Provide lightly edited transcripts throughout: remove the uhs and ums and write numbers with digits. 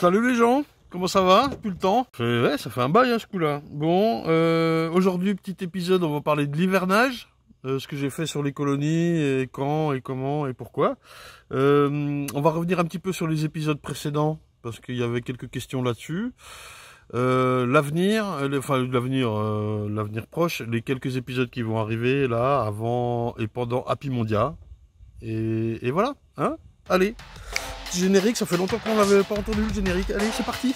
Salut les gens, comment ça va depuis le temps? Ouais, ça fait un bail hein, ce coup-là. Bon, aujourd'hui petit épisode, on va parler de l'hivernage, ce que j'ai fait sur les colonies, et quand, et comment, et pourquoi. On va revenir un petit peu sur les épisodes précédents, parce qu'il y avait quelques questions là-dessus. L'avenir, l'avenir proche, les quelques épisodes qui vont arriver là, avant et pendant Happy Mondia. Et voilà, hein? Allez, petit générique, ça fait longtemps qu'on n'avait pas entendu le générique. Allez, c'est parti.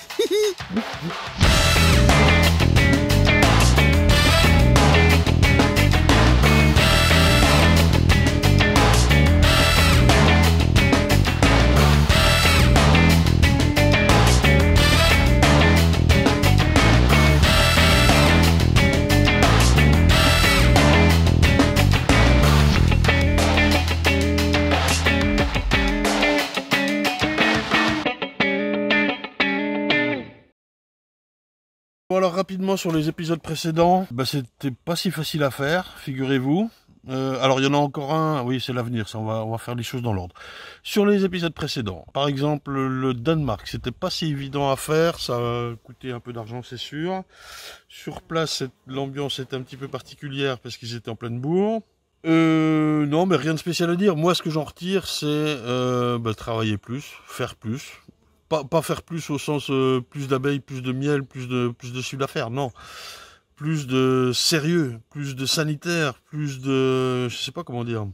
Bon alors rapidement sur les épisodes précédents, c'était pas si facile à faire, figurez-vous. Alors il y en a encore un, oui c'est l'avenir, ça on va faire les choses dans l'ordre. Sur les épisodes précédents, par exemple le Danemark, c'était pas si évident à faire, ça a coûté un peu d'argent c'est sûr. Sur place l'ambiance était un petit peu particulière parce qu'ils étaient en pleine bourre. Non mais rien de spécial à dire, moi ce que j'en retire c'est travailler plus, faire plus. Pas faire plus au sens plus d'abeilles, plus de miel, plus de chiffre d'affaires, non. Plus de sérieux, plus de sanitaire, plus de... je sais pas comment dire.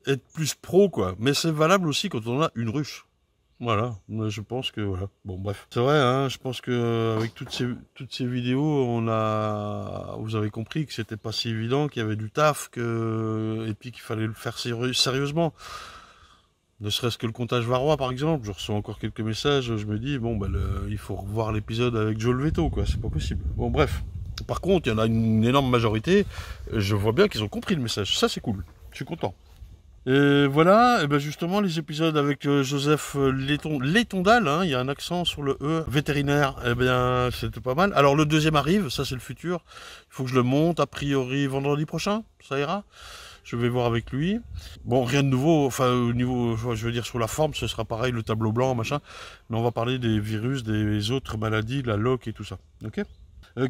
Être plus pro, quoi. Mais c'est valable aussi quand on a une ruche. Voilà, je pense que... voilà. Bon, bref. C'est vrai, hein, je pense que avec toutes ces vidéos, vous avez compris que c'était pas si évident, qu'il y avait du taf, et puis qu'il fallait le faire sérieusement. Ne serait-ce que le comptage varois par exemple, je reçois encore quelques messages, je me dis bon il faut revoir l'épisode avec Joe Leveto quoi, c'est pas possible. Bon bref. Par contre, il y en a une énorme majorité, je vois bien qu'ils ont compris le message, ça c'est cool, je suis content. Et voilà, et justement les épisodes avec Joseph Létondal, hein, il y a un accent sur le E, vétérinaire, c'était pas mal. Alors le deuxième arrive, ça c'est le futur, il faut que je le monte, a priori vendredi prochain, ça ira. Je vais voir avec lui. Bon, rien de nouveau, enfin au niveau, je veux dire sur la forme, ce sera pareil, le tableau blanc, machin. Mais on va parler des virus, des autres maladies, la loque et tout ça. Ok.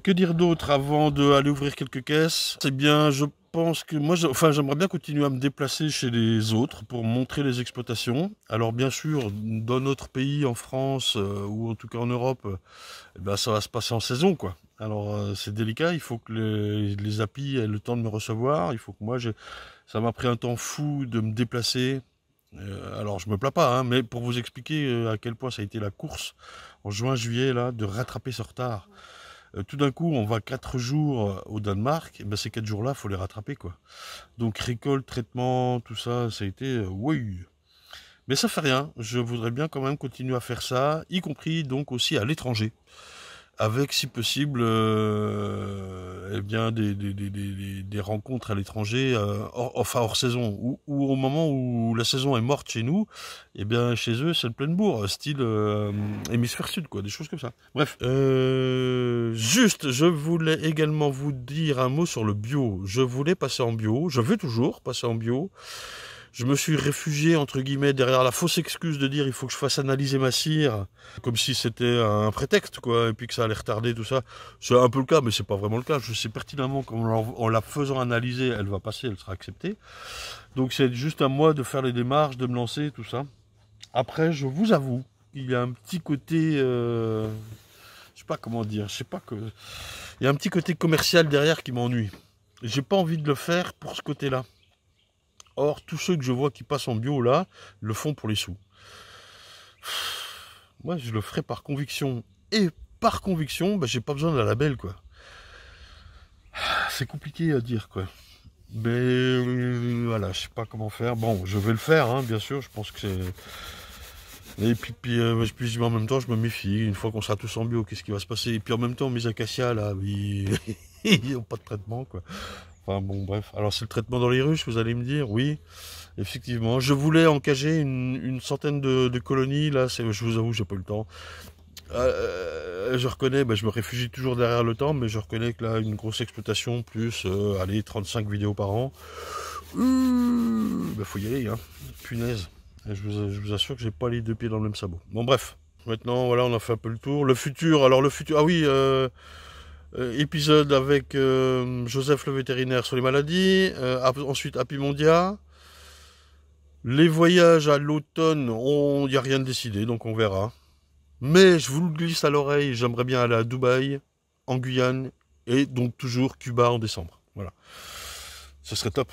Que dire d'autre avant d'aller ouvrir quelques caisses? C'est bien, je pense que moi, j'aimerais bien continuer à me déplacer chez les autres pour montrer les exploitations. Alors bien sûr, dans notre pays, en France ou en tout cas en Europe, ça va se passer en saison, quoi. Alors c'est délicat, il faut que les API aient le temps de me recevoir, il faut que moi, ça m'a pris un temps fou de me déplacer. Alors je me plains pas, hein, mais pour vous expliquer à quel point ça a été la course en juin-juillet là, de rattraper ce retard. Tout d'un coup, on va 4 jours au Danemark, et ces 4 jours-là, il faut les rattraper, quoi. Donc récolte, traitement, tout ça, ça a été oui. Mais ça fait rien, je voudrais bien quand même continuer à faire ça, y compris donc aussi à l'étranger. Avec, si possible, des rencontres à l'étranger, hors saison, ou au moment où la saison est morte chez nous, chez eux, c'est le pleine bourre, style hémisphère sud, quoi, des choses comme ça. Bref, juste, je voulais également vous dire un mot sur le bio. Je voulais passer en bio, je veux toujours passer en bio. Je me suis réfugié, entre guillemets, derrière la fausse excuse de dire il faut que je fasse analyser ma cire, comme si c'était un prétexte, quoi, et puis que ça allait retarder tout ça. C'est un peu le cas, mais c'est pas vraiment le cas. Je sais pertinemment qu'en la faisant analyser, elle va passer, elle sera acceptée. Donc c'est juste à moi de faire les démarches, de me lancer, tout ça. Après, je vous avoue, il y a un petit côté... je sais pas comment dire, il y a un petit côté commercial derrière qui m'ennuie. J'ai pas envie de le faire pour ce côté-là. Or, tous ceux que je vois qui passent en bio, là, le font pour les sous. Moi, je le ferai par conviction. Et par conviction, j'ai pas besoin d'un label, quoi. C'est compliqué à dire, quoi. Mais voilà, je sais pas comment faire. Bon, je vais le faire, hein, bien sûr, je pense que c'est... Et puis en même temps, je me méfie. Une fois qu'on sera tous en bio, qu'est-ce qui va se passer? Et puis en même temps, mes acacias, là, ils n'ont pas de traitement, quoi. Enfin bon, bref. Alors c'est le traitement dans les ruches, vous allez me dire, oui, effectivement. Je voulais encager une centaine de colonies, là, je vous avoue, j'ai pas eu le temps. Je reconnais, je me réfugie toujours derrière le temps, mais je reconnais que là, une grosse exploitation, plus, 35 vidéos par an, faut y aller, hein. Punaise. Je vous assure que j'ai pas les deux pieds dans le même sabot. Bon, bref. Maintenant, voilà, on a fait un peu le tour. Le futur, alors le futur... Ah oui, épisode avec Joseph le vétérinaire sur les maladies. Ensuite, Happy Mondia. Les voyages à l'automne, il n'y a rien de décidé, donc on verra. Mais je vous le glisse à l'oreille, j'aimerais bien aller à Dubaï, en Guyane, et donc toujours Cuba en décembre. Voilà. Ce serait top.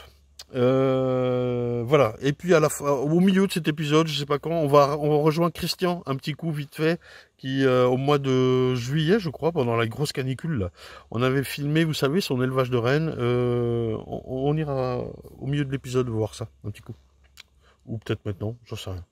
Voilà. Et puis à la fin, au milieu de cet épisode, je sais pas quand, on va rejoindre Christian un petit coup vite fait, qui au mois de juillet, je crois, pendant la grosse canicule, là, on avait filmé, vous savez, son élevage de rennes. On ira au milieu de l'épisode voir ça, un petit coup. Ou peut-être maintenant, j'en sais rien.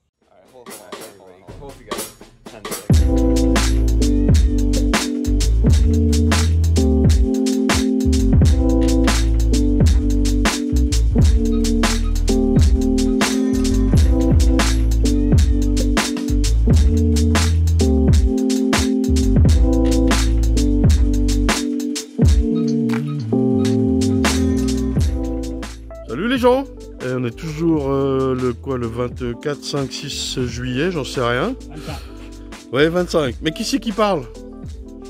Salut les gens! Et on est toujours le 24, 5, 6 juillet, j'en sais rien. 25. Ouais, 25. Mais qui c'est qui parle?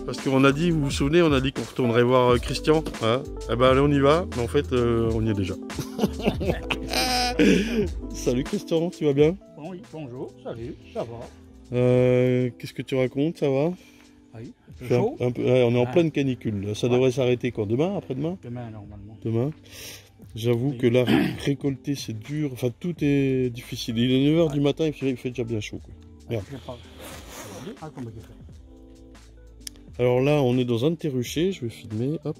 Parce qu'on a dit, vous vous souvenez, on a dit qu'on retournerait voir Christian. Hein, eh ben allez, on y va. Mais en fait, on y est déjà. Salut Christian, tu vas bien? Oui, bonjour, salut, ça va? Qu'est-ce que tu racontes? Ça va? Oui, un peu chaud. Ouais, on est en pleine canicule. Là. Ça devrait s'arrêter quand? Demain? Après-demain? Demain, normalement. Demain. J'avoue que là, récolter, c'est dur. Enfin, tout est difficile. Il est 9h du matin, il fait déjà bien chaud. Quoi. Merde. Alors là, on est dans un de tes ruchers. Je vais filmer. Hop.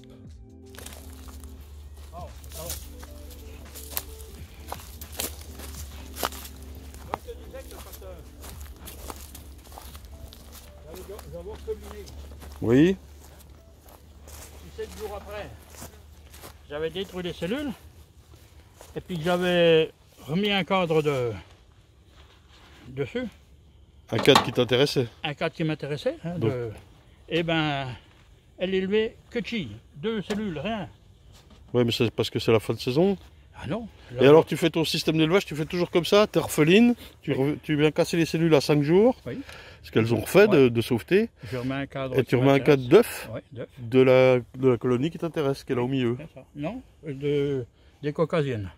Oui. 17 jours après, j'avais détruit les cellules et puis j'avais remis un cadre dessus. Un cadre qui t'intéressait? Un cadre qui m'intéressait. Hein, donc... Et ben, elle élevait que chi, 2 cellules, rien. Ouais, mais c'est parce que c'est la fin de saison. Ah non. Et alors tu fais ton système d'élevage, tu fais toujours comme ça, t'es orpheline, tu viens casser les cellules à 5 jours, oui. Parce qu'elles ont refait de sauveté. Je remets un cadre. Et tu remets un cadre d'œuf, oui, de la colonie qui t'intéresse, qui est là au milieu. Ça. Non, des caucasiennes.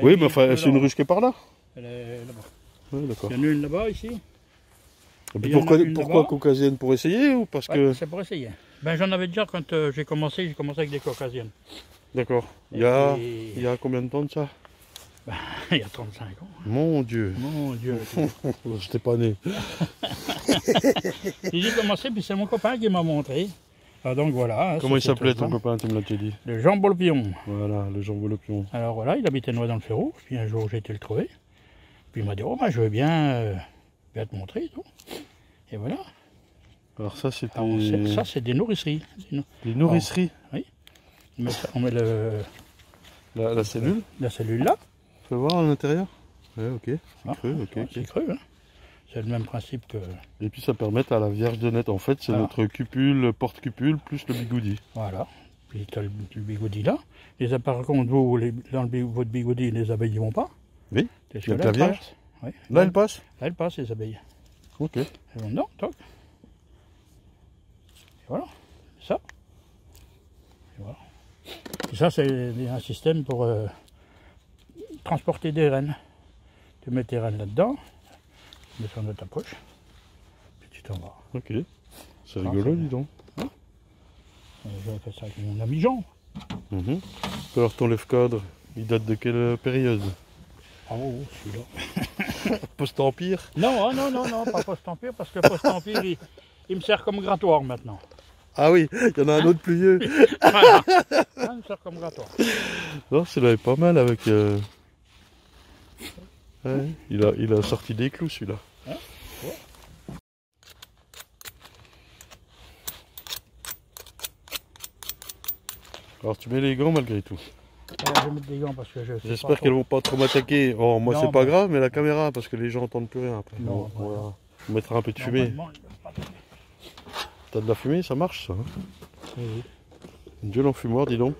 Oui, mais enfin, c'est une ruche qui est par là. Elle est là-bas. Oui, d'accord. Il y en a une là-bas, ici. Pourquoi caucasienne? Pour essayer ou parce que... C'est pour essayer. Ben, j'en avais déjà quand j'ai commencé avec des caucasiennes. D'accord. Il y a combien de temps de ça? Ben, il y a 35 ans. Mon Dieu. Mon Dieu. J'étais pas né. J'ai commencé, puis c'est mon copain qui m'a montré. Ah, donc voilà. Comment il s'appelait ton copain, tu me l'as déjà dit? Le Jean Bolpion. Voilà, le Jean Bolpion. Alors voilà, il habitait Noix dans le Ferroux. Puis un jour, j'ai été le trouver. Puis il m'a dit, oh, ben, je veux bien te montrer et tout. Et voilà. Alors ça, c'était... Ça, c'est des nourriceries. Des nourriceries? Alors, oui. On met la cellule? La cellule là. Tu peux voir à l'intérieur? Ouais, ok. C'est creux, ok. C'est creux, hein. C'est le même principe que... Et puis ça permet à la Vierge de Net, en fait, c'est notre cupule, porte-cupule, plus le bigoudi. Voilà. Puis tu as le bigoudi là. Les par contre, dans votre bigoudi, les abeilles ne vont pas. Oui. Il y a la Vierge. Oui. Là, elle passe? Là, elle passe, les abeilles. Ok. Elles vont dedans, toc. Et voilà. Ça. Et voilà. Et ça, c'est un système pour transporter des rennes. Tu mets tes rennes là-dedans, tu mets ça dans ta poche, puis tu t'en vas. Ok. C'est rigolo, dis donc. Hein? J'ai fait ça avec mon ami Jean. Alors ton lève-cadre, il date de quelle période? Oh, celui-là. Post-Empire? Non, pas Post-Empire, parce que Post-Empire, il me sert comme grattoir maintenant. Ah oui, il y en a un autre plus vieux. Voilà. Il me sert comme grattoir. Non, celui-là est pas mal avec... Ouais, il a sorti des clous, celui-là. Hein? Ouais. Alors tu mets les gants malgré tout. Alors, je vais mettre des gants parce que j'espère qu'elles vont pas trop m'attaquer. Oh, moi c'est pas grave, mais la caméra, parce que les gens n'entendent plus rien après. Non, on mettra un peu de fumée. T'as de la fumée, ça marche ça, hein? Oui. Dieu l'enfumoir, dis donc.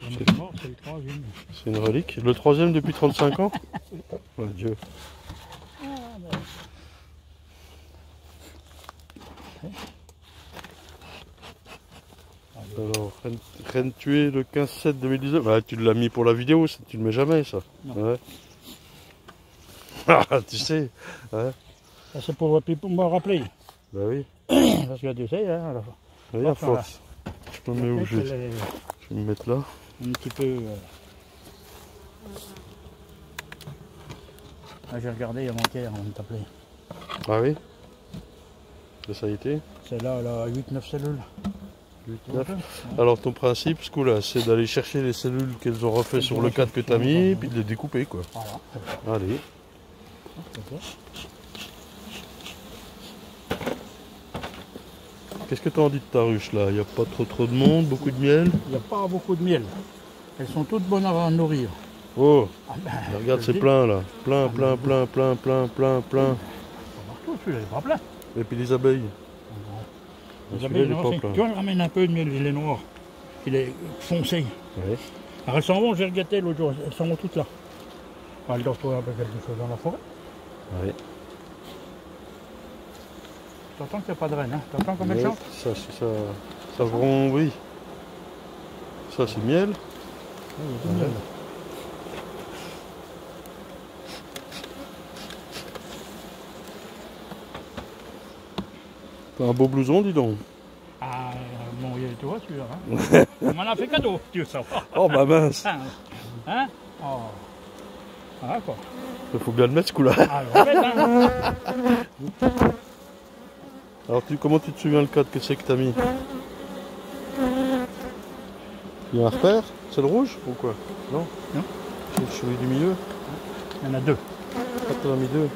C'est le troisième. C'est une relique. Le troisième depuis 35 ans? Ouais, Dieu. Alors, Rennes tué le 15/7/2019. Bah, tu l'as mis pour la vidéo, ça, tu le mets jamais, ça. Ouais. Ah, tu sais. Ouais. Ça c'est pour me rappeler. Bah oui. Parce que tu sais, hein, alors, Oui, à force. Je me mets où je vais me mettre là. Un petit peu. Ah, j'ai regardé avant-hier avant de t'appeler. Ah oui. Et ça a été C'est là, elle a 8-9 cellules. 8, 9. Alors ton principe, ce coup-là, c'est d'aller chercher les cellules qu'elles ont refait sur le cadre que tu as mis, puis de les découper, quoi. Voilà. Allez. Qu'est-ce que tu en dis de ta ruche là? Il n'y a pas trop de monde, beaucoup de miel? Il n'y a pas beaucoup de miel. Elles sont toutes bonnes à nourrir. Oh, Ah ben, regarde, c'est plein là. Plein. Partout, celui-là, il est pas plein. Et puis les abeilles. Les Celui-là, abeilles, il est pas plein. tu vois, elle ramène un peu de miel, il est noir. Il est foncé. Ouais. Alors elles s'en vont, j'ai regardé l'autre jour, elles s'en vont toutes là. Elles doivent trouver un peu quelque chose dans la forêt. Ouais. T'entends qu'il n'y a pas de reine, hein? T'entends comme elle chante? Ça vont, oui. Ça c'est miel. Oui, il y a du miel. T'as un beau blouson, dis donc. Ah, bon, tu vois celui-là, hein? On m'en a fait cadeau, tu veux savoir. Oh bah mince. Hein? Oh. Voilà quoi. Il faut bien le mettre ce coup-là. Ah, je vais mettre, hein? Alors comment tu te souviens le code que c'est que t'as mis? Il y a un repère? C'est le rouge ou quoi? Non? Non. C'est celui du milieu? Il y en a deux. Ah, t'en as mis deux.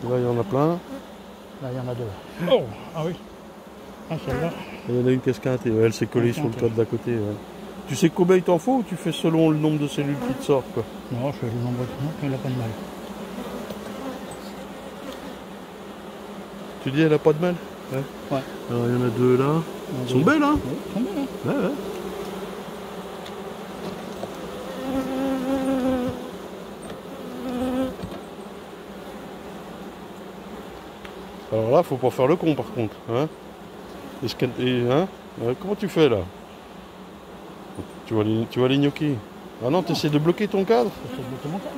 Là il y en a plein. Là, il y en a deux. Oh! Ah oui. Ah, celle-là. Il y en a une qui est esquintée, ouais, elle s'est collée sur le code d'à côté. Ouais. Tu sais combien il t'en faut ou tu fais selon le nombre de cellules qui te sortent quoi? Non, je fais le nombre de temps, elle n'a pas de mal. Tu dis elle a pas de mal? Ouais. Ouais. Alors il y en a deux là. Elles sont belles hein? Oui, elles sont belles, hein? Ouais, ouais. Alors là, faut pas faire le con par contre. Hein? Hein? Comment tu fais là? Tu vas les gnocchis. Ah non, tu essaies de bloquer ton cadre? C'est de mon cadre.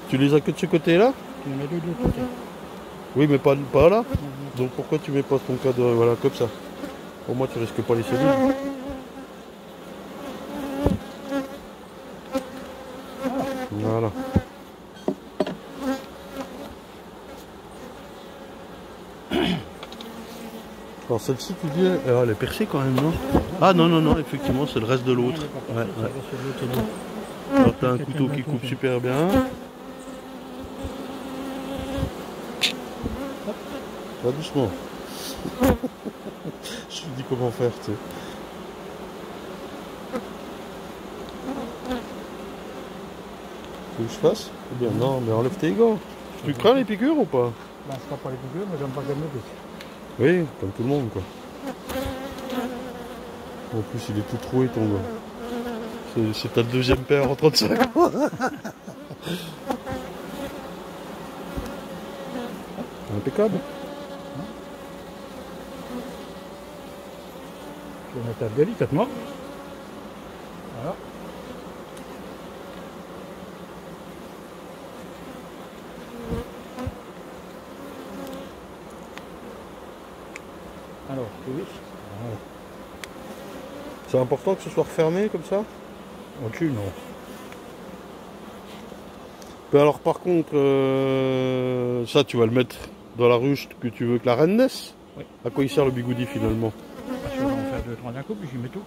Tu les as que de ce côté-là? Il y en a deux de l'autre côté. Oui, mais pas là. Donc pourquoi tu mets pas ton cadre voilà, comme ça? Pour moi, tu risques pas les cellules. Voilà. Alors celle-ci, tu dis, elle est percée quand même, non? Ah non, effectivement, c'est le reste de l'autre. Ouais. Alors t'as un couteau qui coupe super bien. Va doucement. Je te dis comment faire, tu sais. Tu veux que je fasse? Eh bien non, mais enlève tes gants. Tu crains les piqûres ou pas? Ben, je ne pas les piqûres, mais j'aime pas qu'elles me piquent. Oui, comme tout le monde quoi. En plus il est tout troué ton gant. C'est ta deuxième paire en 35 ans. Impeccable. Je vais mettre délicatement. Voilà. Alors, tu vis. Voilà. C'est important que ce soit refermé comme ça? Au-dessus, non. Mais alors par contre, ça tu vas le mettre dans la ruche que tu veux que la reine naisse? Oui. À quoi il sert le bigoudi finalement? Parce qu'on va en faire 2-3 d'un coup, puis j'y mets tout.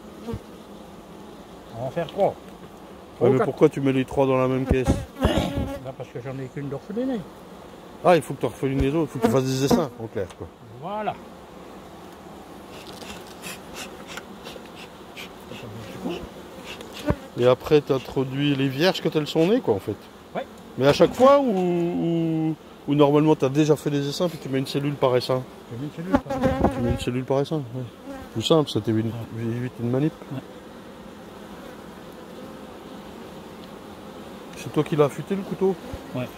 On va en faire 3. Ouais, mais pourquoi tu mets les trois dans la même caisse? Là, parce que j'en ai qu'une d'orphelinée. Ah, il faut que tu orphelines les autres, il faut que tu fasses des essaims en clair quoi. Voilà. Et après tu introduis les vierges quand elles sont nées quoi en fait. Ouais. Mais à chaque fois ou normalement tu as déjà fait des essaims puis tu mets une cellule par essaim? J'ai mis une cellule. Tu mets une cellule par essaim, ouais. Plus simple, ça t'évite une manip. Ouais. C'est toi qui l'as affûté le couteau? Ouais.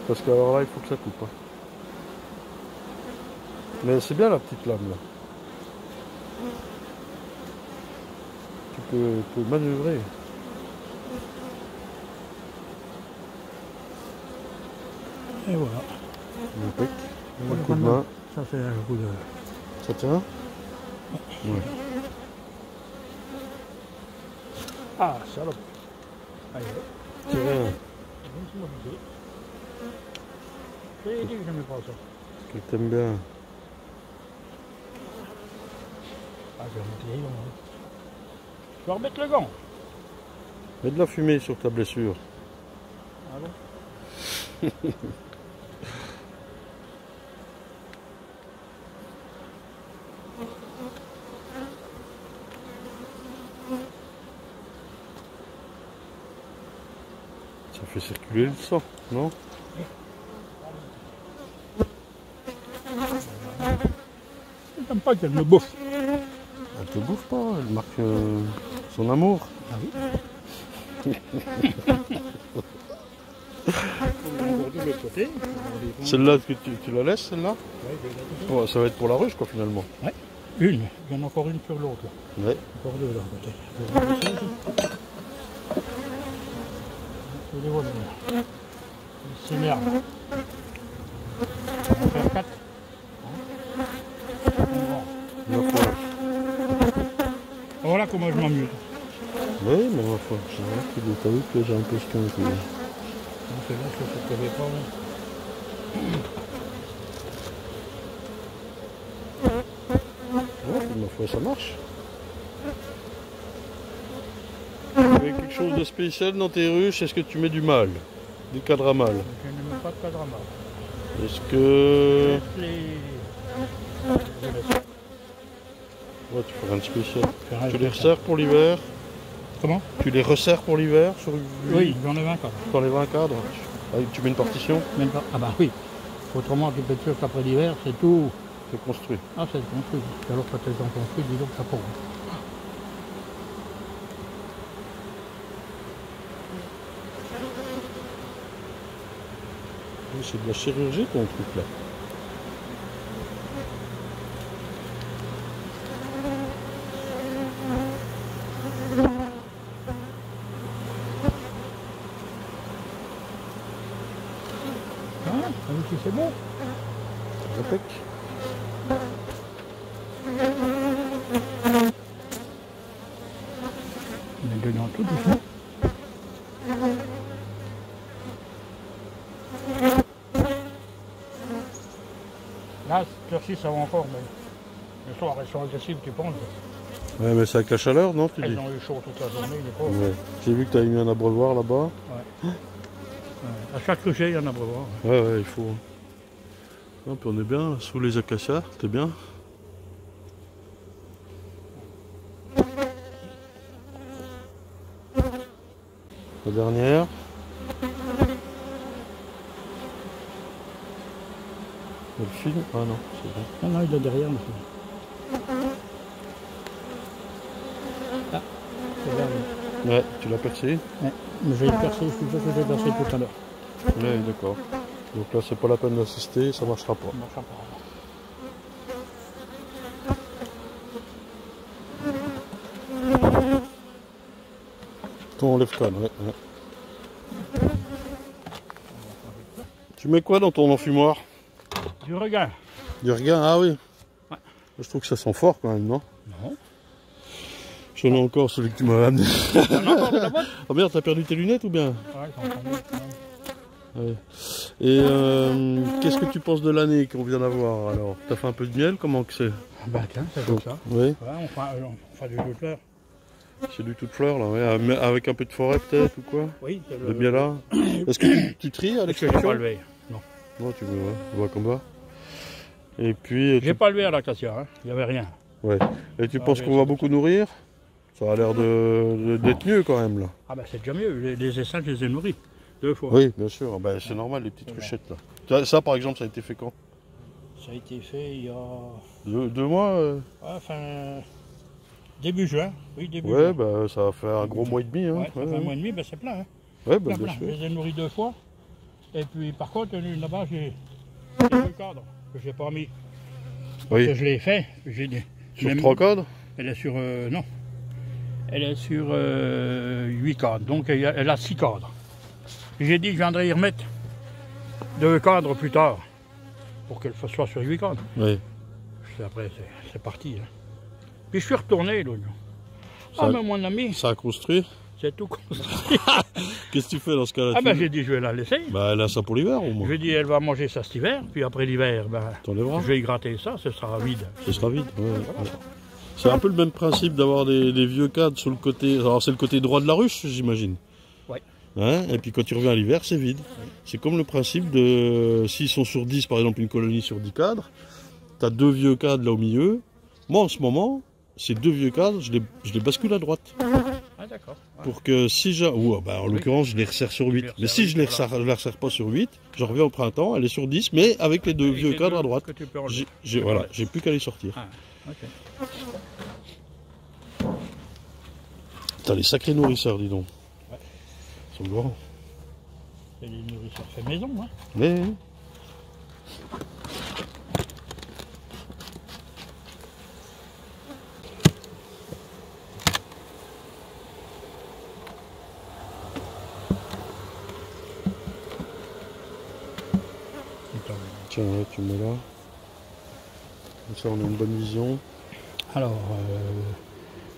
Parce que alors là il faut que ça coupe. Hein. Mais c'est bien la petite lame là. Tu peux manœuvrer. Et voilà. Impec. Un coup de main. Ça c'est un coup de... Ça tient? Ouais. Ah, salope. Allez, Tiens. j'ai dit que j'aimais pas ça. Que t'aimes bien. Ah, je vais remettre les gants. Hein. Je vais remettre le gant. Mets de la fumée sur ta blessure. Ah bon? Ça fait circuler le sang, non? J'aime pas qu'elle me bouffe. Elle te bouffe pas, elle marque son amour. Ah oui. De l'autre côté. Celle-là, tu la laisses, celle-là? Ouais, Ouais, ça va être pour la ruche, quoi, finalement. ouais. Une. Il y en a encore une sur l'autre. Ouais. Encore deux là, peut-être. Je les vois bien. Ils s'énervent. On va faire 4. Voilà comment je m'amuse. Oui, mais ma foi, t'as vu que j'ai un peu ce qu'on peut. Donc là, je ne savais pas. Ouais, ma foi, ça marche. Tu mets quelque chose de spécial dans tes ruches, est-ce que tu mets du mâle? Du cadre à mâle? Je ne mets pas de cadre à mâle. Est-ce que... Je laisse. Ouais, tu fais rien de spécial. Rien Tu de les spécial. resserres pour l'hiver? Comment? Tu les resserres pour l'hiver sur... Oui, j'en ai 20 cadres. Dans les 20 cadres? Tu mets une partition? Même pas. Ah bah oui. Autrement, tu peux être sûr qu'après l'hiver, c'est tout. C'est construit. Ah, c'est construit. Et alors, quand elles sont construites, dis donc, ça pourrit. Oui, c'est de la chirurgie ton truc là. Ah, si c'est bon. Impec. On est dedans tout doucement. Là, cette heure-ci, ça va encore, mais le soir, elles sont agressives, tu penses. Ouais, mais c'est avec la chaleur, non, tu dis? Elles ont eu chaud toute la journée, les pauvres. Ouais. J'ai vu que tu avais mis un abreuvoir là-bas. Ouais. À chaque rucher, il y en a pour voir. Ouais, ouais, il faut. Hop, on est bien, là, sous les acacias, t'es bien? La dernière. Le film? Ah non, c'est bon. Non, non, il est derrière, monsieur. Ah, c'est derrière. Ouais, tu l'as percé? Ouais. Mais j'ai percé, je suis sûr que j'ai percé tout à l'heure. Ouais, d'accord. Donc là, c'est pas la peine d'assister, ça marchera pas. Ça marchera pas. Ton lève-canne, ouais, ouais. Tu mets quoi dans ton enfumoir? Du regain. Du regain, ah oui. Ouais. Je trouve que ça sent fort quand même, non? Non. J'en ai encore celui que tu m'as amené. Il y en a encore de la boîte? Oh merde, t'as perdu tes lunettes ou bien? Ouais, ils sont tombés. Ouais. Et qu'est-ce que tu penses de l'année qu'on vient d'avoir alors? T'as fait un peu de miel, comment que c'est? Bah tiens, c'est comme ça. Oui, Ouais, on fera du fleur. c'est du tout de fleurs là, ouais. Mais avec un peu de forêt peut-être ou quoi? Oui, c'est De miel là? Est-ce que tu tries à Est-ce que j'ai l'extraction? pas levé? Non. Non, tu veux, ouais, on voit comme ça. Et puis, J'ai pas levé à l'acacia, hein. Il n'y avait rien. ouais. Et tu Ah, penses j'ai- qu'on va beaucoup nourrir? Ça a l'air d'être mieux quand même là. Ah bah c'est déjà mieux, les essaims, je les ai nourris 2 fois. Oui, bien sûr, bah, c'est normal les petites ruchettes là. Ça par exemple, ça a été fait quand? Ça a été fait il y a... 2 mois Enfin... Début juin, oui, début Ouais, juin. bah ça a fait un gros mois et demi. Hein. Ouais, ça fait un mois et demi, ben c'est plein. Hein. Ouais, bah, Plein, bien plein. Je sûr. les ai nourris 2 fois. Et puis par contre, là-bas, j'ai le cadre que j'ai pas mis. Oui. Que je l'ai fait. Sur 3 cadres? Elle est sur... non. Elle est sur 8 cadres. Donc elle a 6 cadres. J'ai dit que je viendrais y remettre 2 cadres plus tard. Pour qu'elle soit sur 8 cadres. Oui. Après, c'est parti. Hein. Puis je suis retourné l'autre jour. Ah, mais mon ami, Ça a construit. c'est tout construit. Qu'est-ce que tu fais dans ce cas-là? Ah, ben j'ai dit, je vais la laisser. Bah, elle a ça pour l'hiver au moins. Je dit, elle va manger ça cet hiver. Puis après l'hiver, ben, T'enlèveras. je vais y gratter ça, ce sera vide. Ce sera vide. Ouais, ouais. C'est un peu le même principe d'avoir des vieux cadres sur le côté. Alors, c'est le côté droit de la ruche, j'imagine. Ouais. Hein, et puis quand tu reviens à l'hiver, c'est vide. Oui. C'est comme le principe de. S'ils sont sur 10, par exemple, une colonie sur 10 cadres, tu as 2 vieux cadres là au milieu. Moi, en ce moment, ces 2 vieux cadres, je les bascule à droite. Ah, d'accord. Ouais. Pour que si j'ai. En l'occurrence, je les resserre sur 8. Mais si je ne la resserre pas sur 8, je reviens au printemps, elle est sur 10, mais avec les 2 vieux cadres à droite. Que tu peux enlever. Voilà, j'ai plus qu'à les sortir. Ah, ok. T'as les sacrés nourrisseurs, dis donc. Ouais. Ils sont grands. C'est les nourrisseurs fait maison, hein. Mais. Tiens, ouais, tu me mets là. Comme ça, on a une bonne vision. Alors,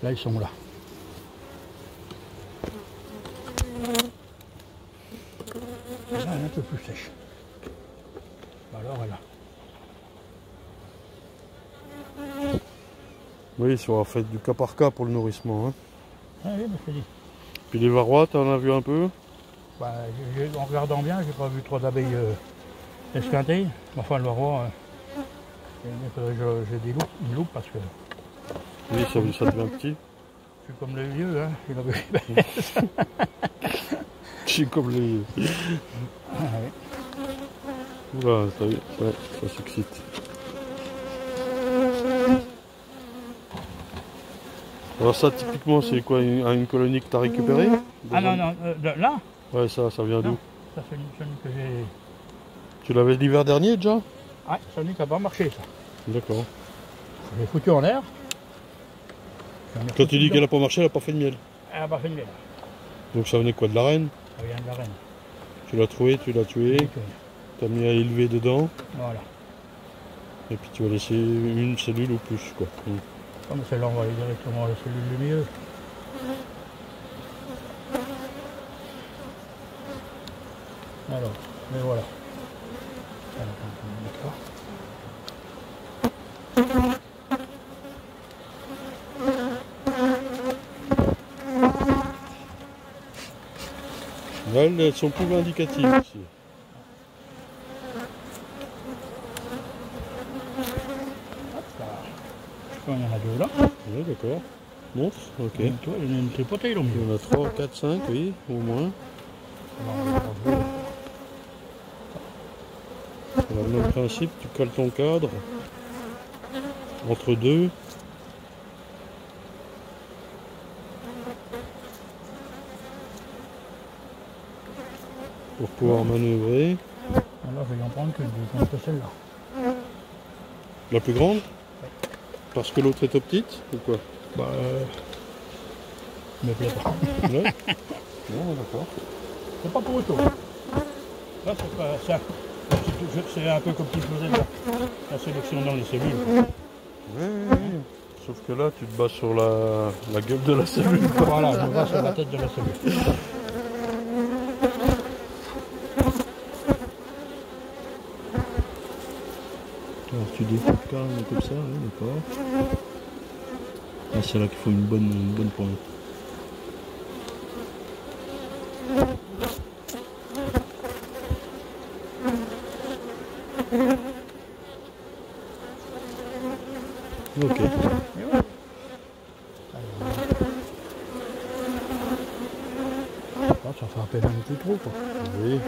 là, ils sont là. Là, elle est un peu plus sèche. Alors, elle a. Oui, ça va faire du cas par cas pour le nourrissement. Hein. Ah oui, mais c'est dit. Puis les varrois, t'en as vu un peu? Bah, en regardant bien, j'ai pas vu trop d'abeilles esquintées. Enfin, le roi, il faudrait que j'ai une loupe parce que Oui, ça devient petit. je suis comme les vieux, hein. Il avait... Je suis comme les. Ah, oui. Oula, t'as vu? Ouais, ça s'excite. Alors ça, typiquement, c'est quoi, une colonie que t'as récupérée? Ah non, non, là, Ouais, ça vient d'où? ça c'est une que j'ai... Tu l'avais l'hiver dernier déjà? Ouais, c'est une qui n'a pas marché, ça. D'accord. Je l'ai foutu en l'air. Quand tu dis qu'elle n'a pas marché, elle n'a pas fait de miel. Elle n'a pas fait de miel. Donc ça venait quoi, de la reine? Ça vient de la reine. Tu l'as trouvé, tu l'as tué, tu as mis à élever dedans, Voilà. et puis tu vas laisser une cellule ou plus, quoi. Comme celle-là, on va aller directement à la cellule du milieu. Alors, mais voilà. D'accord. Là, elles sont plus indicatives ici. Il y en a 2 là. Oui, d'accord. Montre, ok. Tu vois, il y en a une tripotée là au Il milieu. y en a 3, 4, 5, oui, au moins. Alors, le même principe, tu colles ton cadre entre deux. Pour pouvoir manœuvrer. Alors je vais en prendre que celle-là. La plus grande? Parce que l'autre est trop petite ou quoi? Bah, me plaît pas. Ouais. Non, d'accord. C'est pas pour auto. Là, c'est pas ça. C'est un peu comme tu faisais la sélection dans les cellules. Oui. Sauf que là, tu te bases sur la gueule de la cellule. Voilà, je me base sur la tête de la cellule. Alors, tu découpes carrément comme ça, oui, d'accord. Ah, c'est là qu'il faut une bonne pointe. Ok. Ça fait à peine un petit trou, quoi. Oui.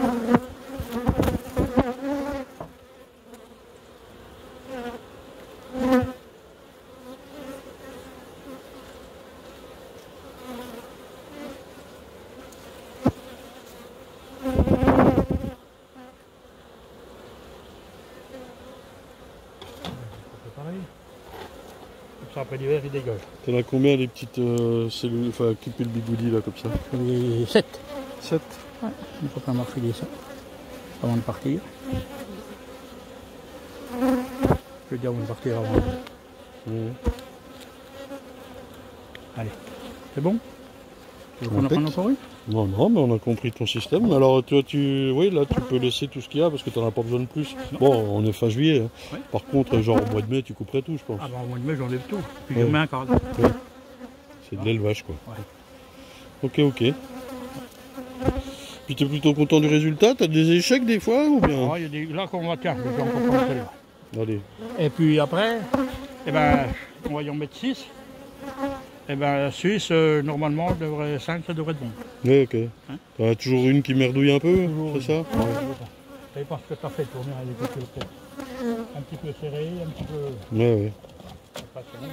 C'est pareil. après l'hiver, il dégage. T'en as combien des petites cellules, enfin qui pue le bigoudi là comme ça? J'en ai 7. 7. Ouais, mon copain m'a refilé ça avant de partir. Je vais dire avant de partir avant. Allez, c'est bon? Tu veux qu'on en prenne encore une? Non, non, mais on a compris ton système. Alors, toi, oui, là, tu peux laisser tout ce qu'il y a parce que tu n'en as pas besoin de plus. Non. Bon, on est fin juillet. Hein. Ouais. Par contre, genre au mois de mai, tu couperais tout, je pense. Ah bah au mois de mai, j'enlève tout. Puis Ouais. je mets un quart. Ouais. C'est de l'élevage, quoi. Ouais. Ok, ok. Puis, tu es plutôt content du résultat? Tu as des échecs des fois ou bien? Ah, il y a des... Là, qu'on va, tiens, je vais encore prendre celle-là. Allez. Et puis après, eh ben, on va y en mettre 6. Et ben, Suisse, normalement, 5, ça devrait être bon. Ouais, ok. Hein? T'en as toujours une qui merdouille un peu, Toujours c'est ça? Ouais. Ça dépend ce que tu as fait, tourner à l'écoute peut-être. Un petit peu serré, un petit peu... Ouais, ouais. Pas serré.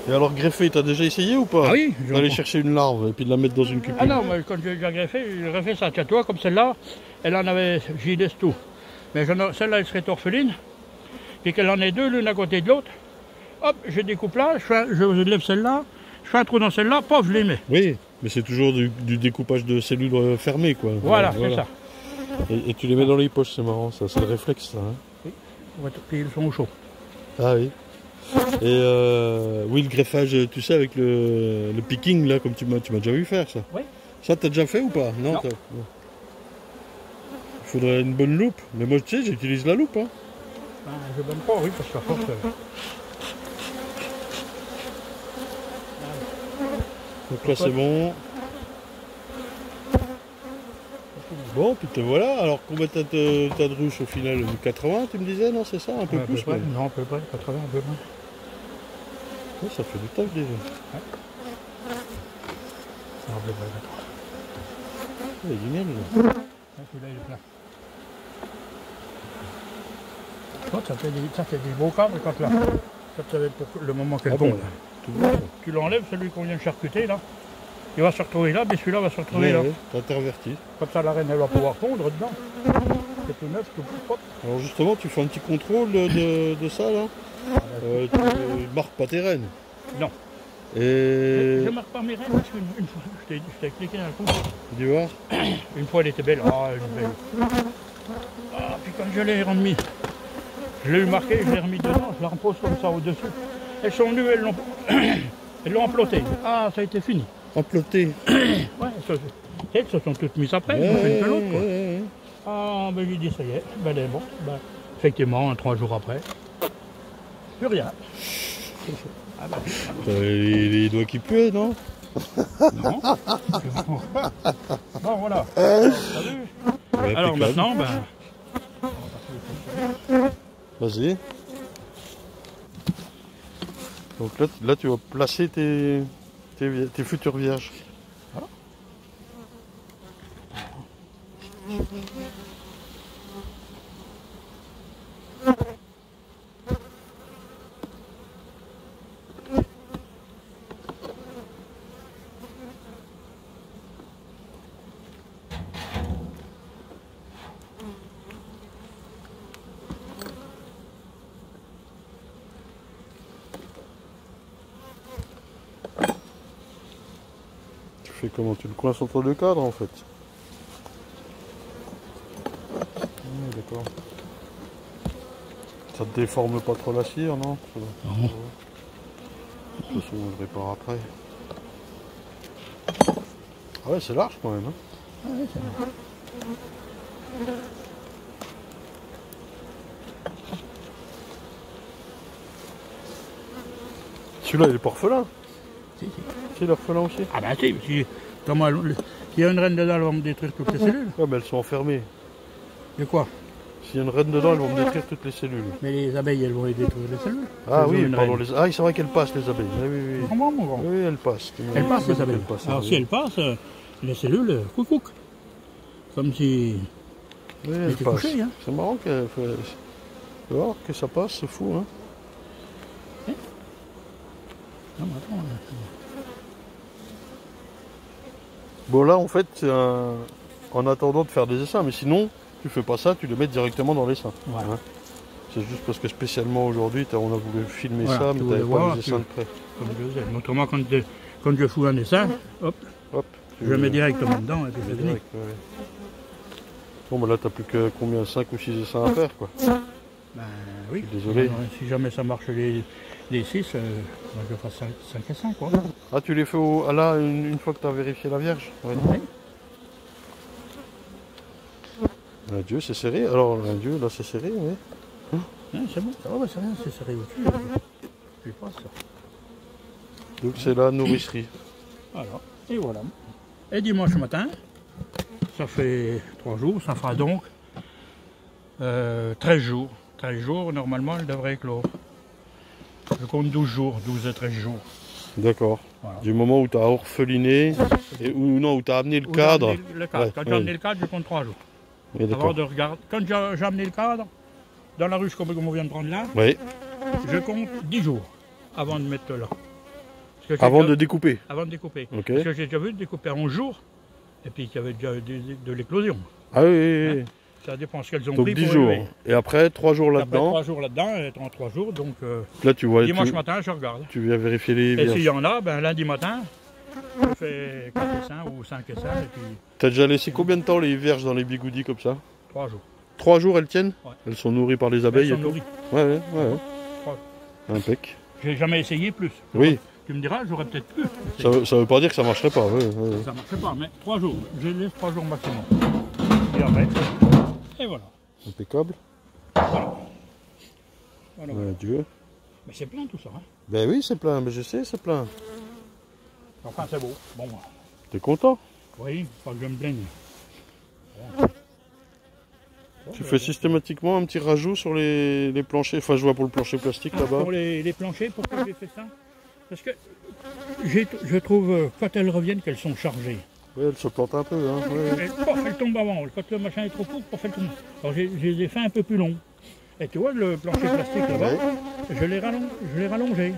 Et alors, greffer, t'as déjà essayé ou pas? Ah oui, D'aller chercher une larve et puis de la mettre dans une cupule. Ah non, moi, quand j'ai greffé, j'ai refait ça. Tiens, toi, comme celle-là, elle en avait, j'y laisse tout. Mais celle-là, elle serait orpheline. Puis qu'elle en ait deux, l'une à côté de l'autre. Hop, je découpe là, je lève celle-là, je fais un trou dans celle-là, paf, je les mets. Oui, mais c'est toujours du découpage de cellules fermées, quoi. Voilà, c'est ça. Et tu les mets dans les poches, c'est marrant, ça, c'est le réflexe, ça. Hein. Oui, puis ils sont au chaud. Ah oui. Et oui, le greffage, tu sais, avec le picking, là, comme tu m'as déjà vu faire, ça. Oui. Ça, t'as déjà fait ou pas? Non. Non. Il faudrait une bonne loupe. Mais moi, tu sais, j'utilise la loupe. Hein. Ben, je ne donne pas, oui, parce qu'à force... Donc là, c'est bon. Bon, puis te voilà. Alors, combien t'as de ruches au final? 80, tu me disais, non? C'est ça? Un peu plus, près, même. non, à peu près, 80, un peu moins. Oui, ça fait du taf déjà. Ouais. Non, à peu près, Il y a du miel, là. ouais, celui-là, il est plein. Quand ça fait des beaux câbles quand là. Ça, ça va être pour le moment qu'elle bon, tombe. tout bon. Tu l'enlèves, celui qu'on vient de charcuter là. Il va se retrouver là, mais celui-là va se retrouver là. Ouais, t'intervertis. Comme ça, la reine, elle va pouvoir pondre dedans. C'est tout neuf, tout propre. Alors justement, tu fais un petit contrôle de ça, là. Tu marques pas tes rennes. Non. Et... Je marque pas mes reines parce qu'une fois, je t'ai expliqué dans le coup. Tu vois? Une fois, elle était belle. Ah, une belle. Ah, puis quand je l'ai remis, je l'ai marqué, je l'ai remis dedans, je la repose comme ça au-dessus. Elles sont venues, elles l'ont emploté. Ah, ça a été fini. Emploté. Ouais, elles se sont toutes mises après, elles ont fait une que l'autre, quoi. Ouais. Ah, ben j'ai dit, ça y est, ben elle est bon. Ben, effectivement, 3 jours après, plus rien. Ah ben, Les doigts qui puent, non? non. Bon, voilà. T'as vu? Ouais, Alors impeccable. maintenant, ben... Vas-y. Donc là, tu vas placer tes futures vierges. Voilà. Tu fais comment? Tu le coinces entre deux cadres, en fait. D'accord. Ça te déforme pas trop la cire, non? Non. De toute façon, on le répare après. Ah ouais, c'est large quand même. Hein. Ah oui, c'est bon. Celui-là, il est pas orphelin. Si, si. C'est l'orphelin aussi. Ah ben si, s'il y a une reine dedans, elle va me détruire toutes les cellules. Ouais, mais elles sont enfermées. De quoi? S'il y a une reine dedans, elles vont me détruire toutes les cellules. Mais les abeilles, elles vont les détruire les cellules. Ah Elles ont oui, une pardon. reine. Ah, c'est vrai qu'elles passent, les abeilles. Ah, oui, oui. Comment, mon grand? Oui, elles passent. Elles passent, les abeilles. Elles passent, Alors oui. si elles passent, les cellules, coucou. Comme si... Oui, Mais elles t'es passent. couché, hein. C'est marrant que ça passe, c'est fou. Hein. Non, mais attends. Bon là en fait c'est en attendant de faire des essaims, mais sinon tu fais pas ça, tu les mets directement dans l'essaim. Voilà. Hein. C'est juste parce que spécialement aujourd'hui on a voulu filmer Voilà, ça, tu mais voulais t'avais pas voir, les essaims de près. Comme je disais. Autrement, quand je fous un dessin, hop, Hop, je le mets directement dedans et puis c'est fini. direct, ouais. Bon bah là t'as plus que combien, 5 ou 6 essaims à faire quoi. Ben oui, Désolé. Si jamais ça marche les 6, je ferai 5 et 5 quoi. Ah tu les fais là une fois que tu as vérifié la vierge. Ouais. Oui. Dieu c'est serré, alors Dieu là c'est serré, oui. C'est bon, ça va, c'est rien, c'est serré au-dessus. Je passe ça. Donc c'est la nourricerie. Voilà, et voilà. Et dimanche matin, ça fait 3 jours, ça fera donc 13 jours. 13 jours, normalement, elle devrait éclore. Je compte 12 jours, 12 et 13 jours. D'accord. Voilà. Du moment où tu as orpheliné, où tu as amené le cadre. Ouais, Quand j'ai amené le cadre, je compte 3 jours. Oui, Avant de regarder. Quand j'ai amené le cadre, dans la ruche comme on vient de prendre là, oui. je compte 10 jours avant de mettre là. Avant de découper. Avant de découper. Ok. Parce que j'ai déjà vu découper en 11 jours, et puis qu'il y avait déjà de l'éclosion. Ah oui, oui, oui. Ça dépend ce qu'elles ont Donc pris 10 pour jours. élever. Et après 3 jours Après là-dedans. 3 jours là-dedans, et 3 jours, donc Là tu vois, dimanche matin, je regarde. tu viens vérifier les Et vierges. s'il y en a, ben, lundi matin, je fais 4 essaims ou 5 essaims, et puis T'as déjà laissé combien de temps les vierges dans les bigoudis comme ça? 3 jours. 3 jours elles tiennent? Ouais. Elles sont nourries par les abeilles Elles et sont tout? nourries. Ouais, ouais, ouais. 3. Impec. J'ai jamais essayé plus. Oui, Tu me diras, j'aurais peut-être pu. ça veut pas dire que ça marcherait pas. Ouais, ouais. Ça marchait pas, mais 3 jours. Je laisse 3 jours maximum. Et après, et voilà. Impeccable. Voilà. Dieu. Mais c'est plein tout ça. Hein. Ben oui, c'est plein, mais je sais, c'est plein. Enfin, c'est beau. Bon, T'es content? oui, pas que je me plaigne. Tu fais systématiquement un petit rajout sur les planchers. Enfin, je vois pour le plancher plastique là-bas. Pour les planchers, pourquoi j'ai fait ça? Parce que je trouve, quand elles reviennent, qu'elles sont chargées. Oui, elle se plante un peu. Hein. Ouais. Elle tombe avant. Quand le machin est trop court, elle tombe. Alors, je les ai fait un peu plus longs. Et tu vois, le plancher plastique là-bas, je l'ai rallongé.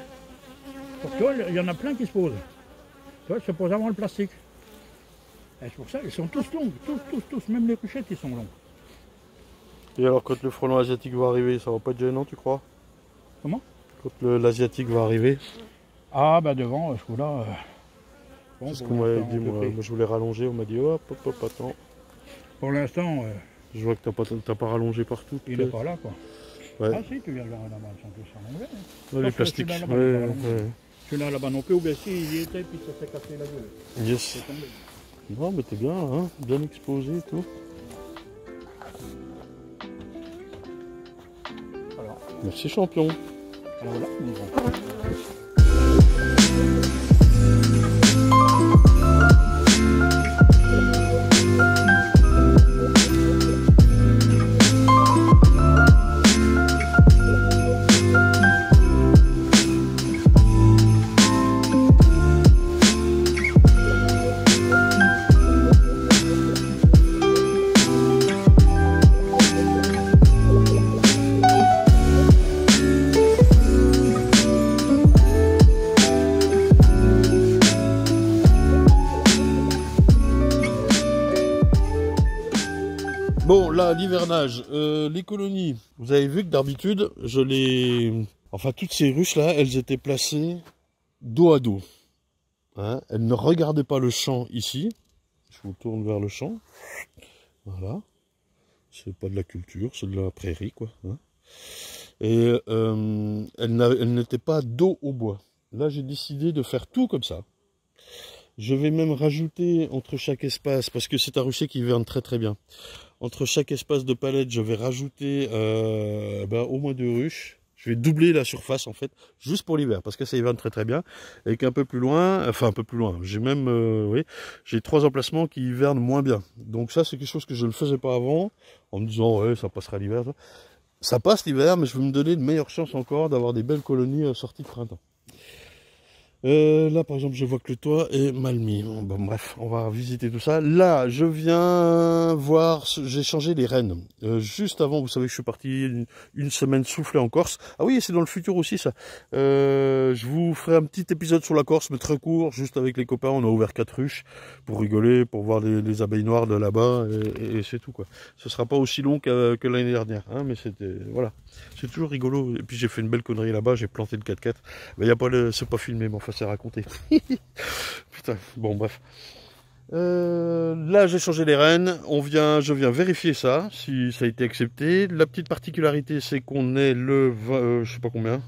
Donc, tu vois, il y en a plein qui se posent. Tu vois, ils se posent avant le plastique. Et c'est pour ça, ils sont tous longs. Tous. Même les couchettes, ils sont longs. Et alors, quand le frelon asiatique va arriver, ça va pas être gênant, tu crois? Comment? Quand l'asiatique va arriver? Ah, bah devant, ce coup-là. Bon, C'est ce qu'on m'avait dit, moi je voulais rallonger, on m'a dit hop, attends. Pour l'instant, Je vois que t'as pas rallongé partout. il n'est pas là, quoi. Ouais. Ah si, tu viens là-bas, ils sont tous rallongés. Hein. Ouais, les Sauf que plastiques. celui-là, là-bas, Ouais, il est pas rallongé. ouais. Celui-là là-bas non plus, ou bien si, il y était, puis ça s'est cassé la gueule. Yes. C'est tombé. Non, mais t'es bien, hein, bien exposé et tout. Voilà. Merci champion. Alors voilà, nous avons. Bon, là, l'hivernage, les colonies. Vous avez vu que d'habitude, Enfin, toutes ces ruches-là, elles étaient placées dos à dos. Hein, elles ne regardaient pas le champ ici. Je vous tourne vers le champ. Voilà. C'est pas de la culture, c'est de la prairie, quoi. Hein. Et elles n'étaient pas dos au bois. Là, j'ai décidé de faire tout comme ça. Je vais même rajouter entre chaque espace, parce que c'est un rucher qui hiverne très très bien. Entre chaque espace de palette, je vais rajouter au moins 2 ruches. Je vais doubler la surface en fait, juste pour l'hiver, parce que ça hiverne très très bien. Et qu'un peu plus loin, enfin un peu plus loin, j'ai même, j'ai 3 emplacements qui hivernent moins bien. Donc ça c'est quelque chose que je ne faisais pas avant, en me disant ouais ça passera l'hiver. Ça passe l'hiver, mais je veux me donner de meilleures chances encore d'avoir des belles colonies sorties de printemps. Là, par exemple, je vois que le toit est mal mis. Bon, bref, on va visiter tout ça. Là, je viens voir, j'ai changé les rênes. Juste avant, vous savez que je suis parti une semaine soufflée en Corse. Ah oui, c'est dans le futur aussi, ça. Je vous ferai un petit épisode sur la Corse, mais très court, juste avec les copains. On a ouvert 4 ruches pour rigoler, pour voir les abeilles noires de là-bas, et c'est tout, quoi. Ce sera pas aussi long que l'année dernière, hein, mais c'était, voilà. C'est toujours rigolo. Et puis, j'ai fait une belle connerie là-bas, j'ai planté le 4x4. Mais y a pas c'est pas filmé, mais enfin c'est raconté. Putain, bon bref. Là j'ai changé les rênes, je viens vérifier ça, si ça a été accepté. La petite particularité c'est qu'on est je sais pas combien,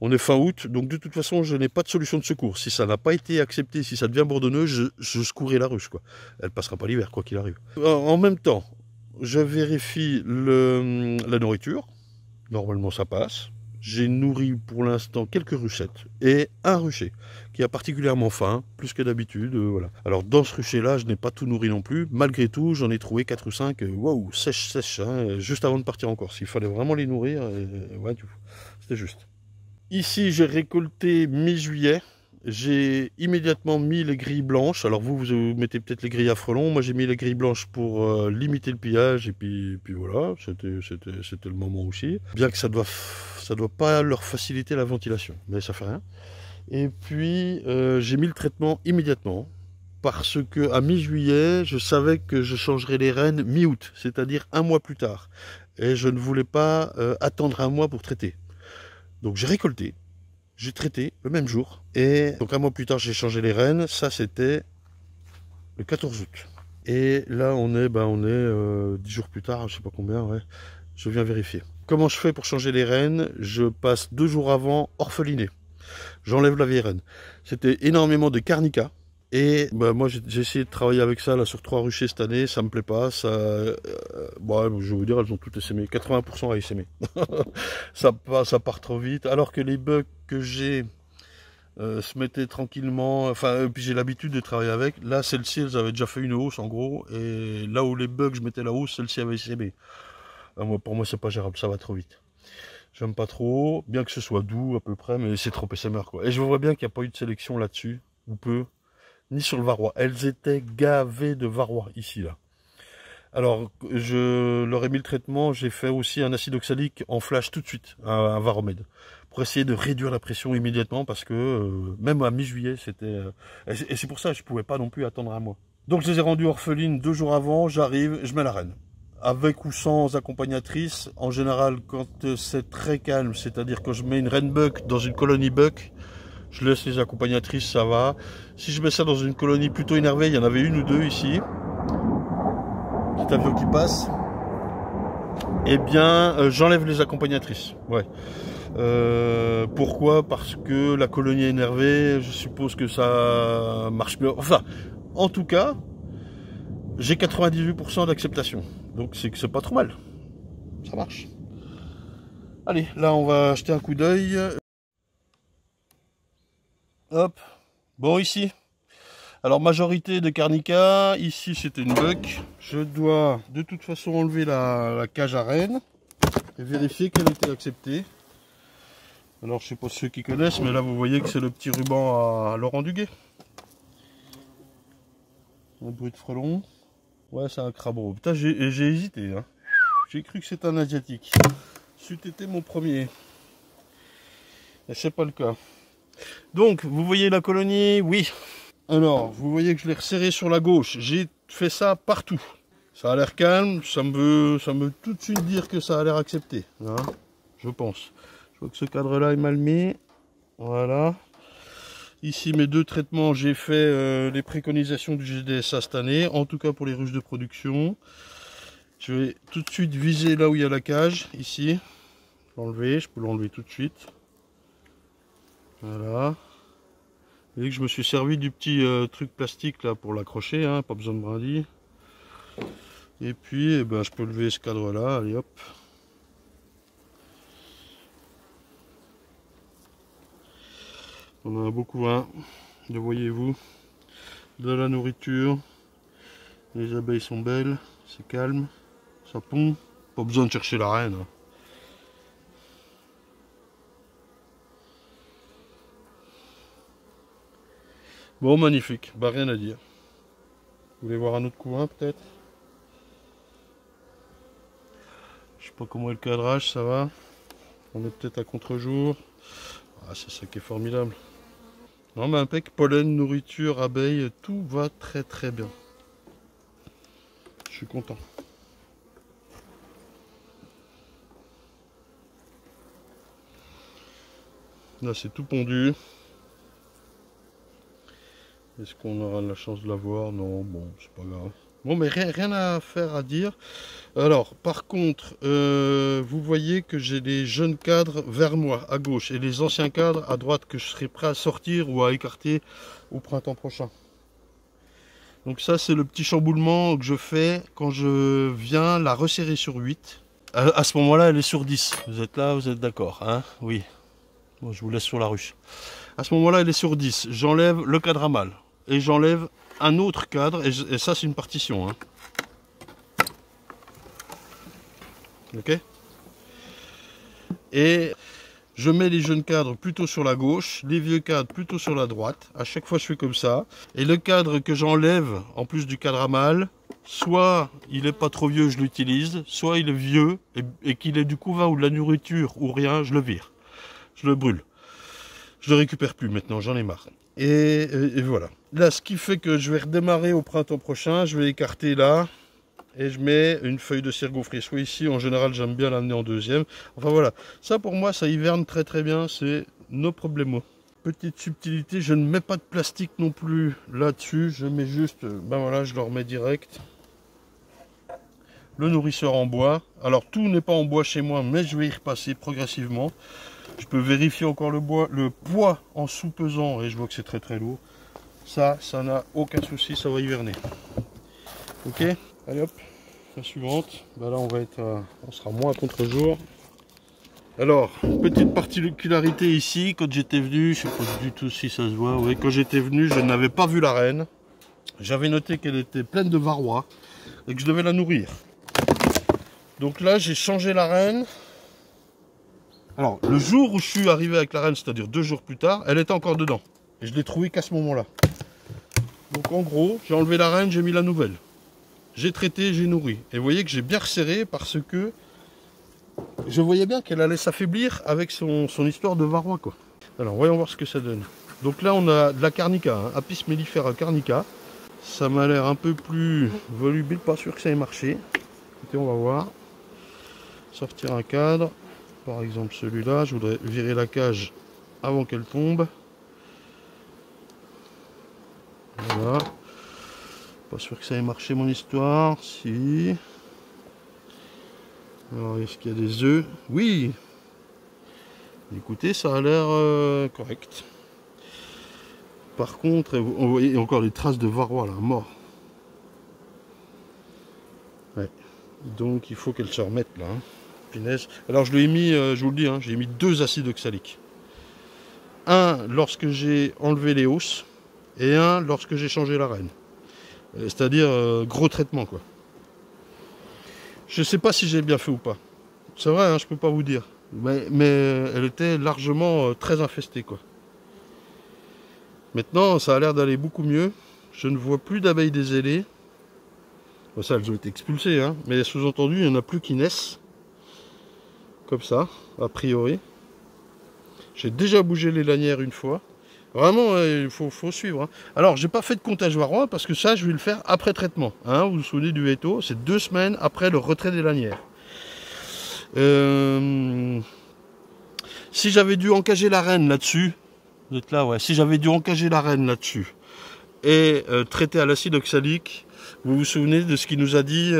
on est fin août, donc de toute façon je n'ai pas de solution de secours. Si ça n'a pas été accepté, si ça devient bourdonneux, je secouerai la ruche, quoi. Elle passera pas l'hiver, quoi qu'il arrive. En même temps, je vérifie la nourriture, normalement ça passe. J'ai nourri pour l'instant quelques ruchettes et un rucher qui a particulièrement faim, plus que d'habitude. Voilà. Alors dans ce rucher-là, je n'ai pas tout nourri non plus. Malgré tout, j'en ai trouvé 4 ou 5, waouh, sèches, hein, juste avant de partir en Corse. Il fallait vraiment les nourrir. Ouais, c'était juste. Ici, j'ai récolté mi-juillet. J'ai immédiatement mis les grilles blanches. Alors vous mettez peut-être les grilles à frelons. Moi, j'ai mis les grilles blanches pour limiter le pillage. Et puis voilà, c'était le moment aussi. Bien que ça doit pas leur faciliter la ventilation, mais ça fait rien. Et puis, j'ai mis le traitement immédiatement. Parce que à mi-juillet, je savais que je changerais les rênes mi-août, c'est-à-dire un mois plus tard. Et je ne voulais pas attendre un mois pour traiter. Donc j'ai récolté. J'ai traité le même jour. Et donc un mois plus tard, j'ai changé les rênes. Ça, c'était le 14 août. Et là, on est 10 jours plus tard, je sais pas combien, ouais. Je viens vérifier. Comment je fais pour changer les rênes? Je passe 2 jours avant orpheliné. J'enlève la vieille reine. C'était énormément de carnica. Et moi, j'ai essayé de travailler avec ça là sur 3 ruchers cette année. Ça me plaît pas. Ça, je vais vous dire, elles ont toutes essaimé. 80% à essaimer. ça part trop vite. Alors que les bugs que j'ai se mettaient tranquillement. Enfin, puis j'ai l'habitude de travailler avec. Là, celle-ci, elles avaient déjà fait une hausse en gros. Et là où les bugs, je mettais la hausse, celle-ci avait essaimé. Pour moi, c'est pas gérable. Ça va trop vite. J'aime pas trop, bien que ce soit doux à peu près, mais c'est trop SMR, quoi. Et je vois bien qu'il n'y a pas eu de sélection là-dessus, ou peu, ni sur le varroa. Elles étaient gavées de varroa, ici, là. Alors, je leur ai mis le traitement, j'ai fait aussi un acide oxalique en flash tout de suite, un varomède, pour essayer de réduire la pression immédiatement, parce que même à mi-juillet, c'était... et c'est pour ça que je pouvais pas non plus attendre un mois. Donc je les ai rendues orphelines 2 jours avant, j'arrive, je mets la reine. Avec ou sans accompagnatrice, en général quand c'est très calme, c'est-à-dire quand je mets une reine buck dans une colonie buck, je laisse les accompagnatrices, ça va. Si je mets ça dans une colonie plutôt énervée, il y en avait 1 ou 2 ici, petit avion qui passe, eh bien j'enlève les accompagnatrices. Ouais. Pourquoi? Parce que la colonie est énervée, je suppose que ça marche mieux. Enfin, en tout cas, j'ai 98% d'acceptation. Donc c'est que c'est pas trop mal. Ça marche. Allez, là on va jeter un coup d'œil. Hop. Bon, ici. Alors majorité de Carnica. Ici c'était une buck. Je dois de toute façon enlever la cage à reine. Et vérifier qu'elle était acceptée. Alors je sais pas ceux qui connaissent, mais là vous voyez que c'est le petit ruban à Laurent Duguay. Un bruit de frelon. Ouais, c'est un crabeau. Putain, j'ai hésité. Hein. J'ai cru que c'était un asiatique. C'eût été mon premier. Mais c'est pas le cas. Donc, vous voyez la colonie? Oui. Alors, vous voyez que je l'ai resserré sur la gauche. J'ai fait ça partout. Ça a l'air calme. Ça me veut tout de suite dire que ça a l'air accepté. Hein, je pense. Je vois que ce cadre-là est mal mis. Voilà. Ici, mes 2 traitements, j'ai fait les préconisations du GDSA cette année. En tout cas, pour les ruches de production. Je vais tout de suite viser là où il y a la cage, ici. L'enlever, je peux l'enlever tout de suite. Voilà. Vous voyez que je me suis servi du petit truc plastique là pour l'accrocher, hein, pas besoin de brindille. Et puis, eh ben, je peux lever ce cadre là, allez hop. On en a beaucoup, hein. Le voyez-vous. De la nourriture. Les abeilles sont belles, c'est calme. Ça pond, pas besoin de chercher la reine. Bon, magnifique, bah rien à dire. Vous voulez voir un autre coin peut-être? Je sais pas comment est le cadrage, ça va? On est peut-être à contre-jour. Ah, c'est ça qui est formidable. Non mais impec, pollen, nourriture, abeilles, tout va très très bien. Je suis content. Là c'est tout pondu. Est-ce qu'on aura la chance de la voir? Non, bon, c'est pas grave. Bon, mais rien à faire à dire. Alors, par contre, vous voyez que j'ai des jeunes cadres vers moi, à gauche, et les anciens cadres à droite que je serai prêt à sortir ou à écarter au printemps prochain. Donc ça, c'est le petit chamboulement que je fais quand je viens la resserrer sur 8. À ce moment-là, elle est sur 10. Vous êtes là, vous êtes d'accord, hein? Oui. Bon, je vous laisse sur la ruche. À ce moment-là, elle est sur 10. J'enlève le cadre à mâle. Et j'enlève un autre cadre. Et ça, c'est une partition. Hein. Ok? Et je mets les jeunes cadres plutôt sur la gauche, les vieux cadres plutôt sur la droite. À chaque fois, je fais comme ça. Et le cadre que j'enlève, en plus du cadre à mâle, soit il n'est pas trop vieux, je l'utilise, soit il est vieux et qu'il est du couvain ou de la nourriture ou rien, je le vire. Je le brûle. Je le récupère plus maintenant, j'en ai marre. Et voilà. Là, ce qui fait que je vais redémarrer au printemps prochain, je vais écarter là. Et je mets une feuille de cire gaufrier. Soit ici, en général, j'aime bien l'amener en deuxième. Enfin voilà. Ça, pour moi, ça hiverne très très bien. C'est nos problèmes. Petite subtilité, je ne mets pas de plastique non plus là-dessus. Je mets juste, ben voilà, je le remets direct. Le nourrisseur en bois. Alors, tout n'est pas en bois chez moi, mais je vais y repasser progressivement. Je peux vérifier encore le poids en sous-pesant et je vois que c'est très très lourd. Ça n'a aucun souci, ça va hiverner. Ok, allez hop, la suivante. Bah là on sera moins à contre-jour. Alors, petite particularité ici, quand j'étais venu, je sais pas du tout si ça se voit, ouais, quand j'étais venu, je n'avais pas vu la reine. J'avais noté qu'elle était pleine de varrois et que je devais la nourrir. Donc là, j'ai changé la reine. Alors, le jour où je suis arrivé avec la reine, c'est-à-dire 2 jours plus tard, elle était encore dedans. Et je l'ai trouvée qu'à ce moment-là. Donc en gros, j'ai enlevé la reine, j'ai mis la nouvelle. J'ai traité, j'ai nourri. Et vous voyez que j'ai bien resserré parce que je voyais bien qu'elle allait s'affaiblir avec son histoire de varroa, quoi. Alors, voyons voir ce que ça donne. Donc là, on a de la carnica, hein, Apis mellifera carnica. Ça m'a l'air un peu plus volubile, pas sûr que ça ait marché. Écoutez, on va voir. Sortir un cadre. Par exemple celui-là, je voudrais virer la cage avant qu'elle tombe. Voilà. Pas sûr que ça ait marché mon histoire. Si. Alors est-ce qu'il y a des œufs? Oui. Écoutez, ça a l'air correct. Par contre, on voit encore les traces de varroa là, mort. Ouais. Donc il faut qu'elle se remette là. Hein. Punaise. Alors je lui ai mis, je vous le dis, hein, j'ai mis 2 acides oxaliques. Un lorsque j'ai enlevé les hausses et un lorsque j'ai changé la reine. C'est-à-dire gros traitement quoi. Je sais pas si j'ai bien fait ou pas. C'est vrai, hein, je peux pas vous dire. Mais elle était largement très infestée quoi. Maintenant ça a l'air d'aller beaucoup mieux. Je ne vois plus d'abeilles des ailées. Bon, ça elles ont été expulsées, hein, mais sous-entendu il n'y en a plus qui naissent. Comme ça, a priori. J'ai déjà bougé les lanières une fois. Vraiment, il faut suivre. Hein. Alors, j'ai pas fait de comptage varroa parce que ça, je vais le faire après traitement. Hein, vous vous souvenez du veto, c'est 2 semaines après le retrait des lanières. Si j'avais dû encager la reine là-dessus, vous êtes là, ouais. Si j'avais dû encager la reine là-dessus et traiter à l'acide oxalique, vous vous souvenez de ce qu'il nous a dit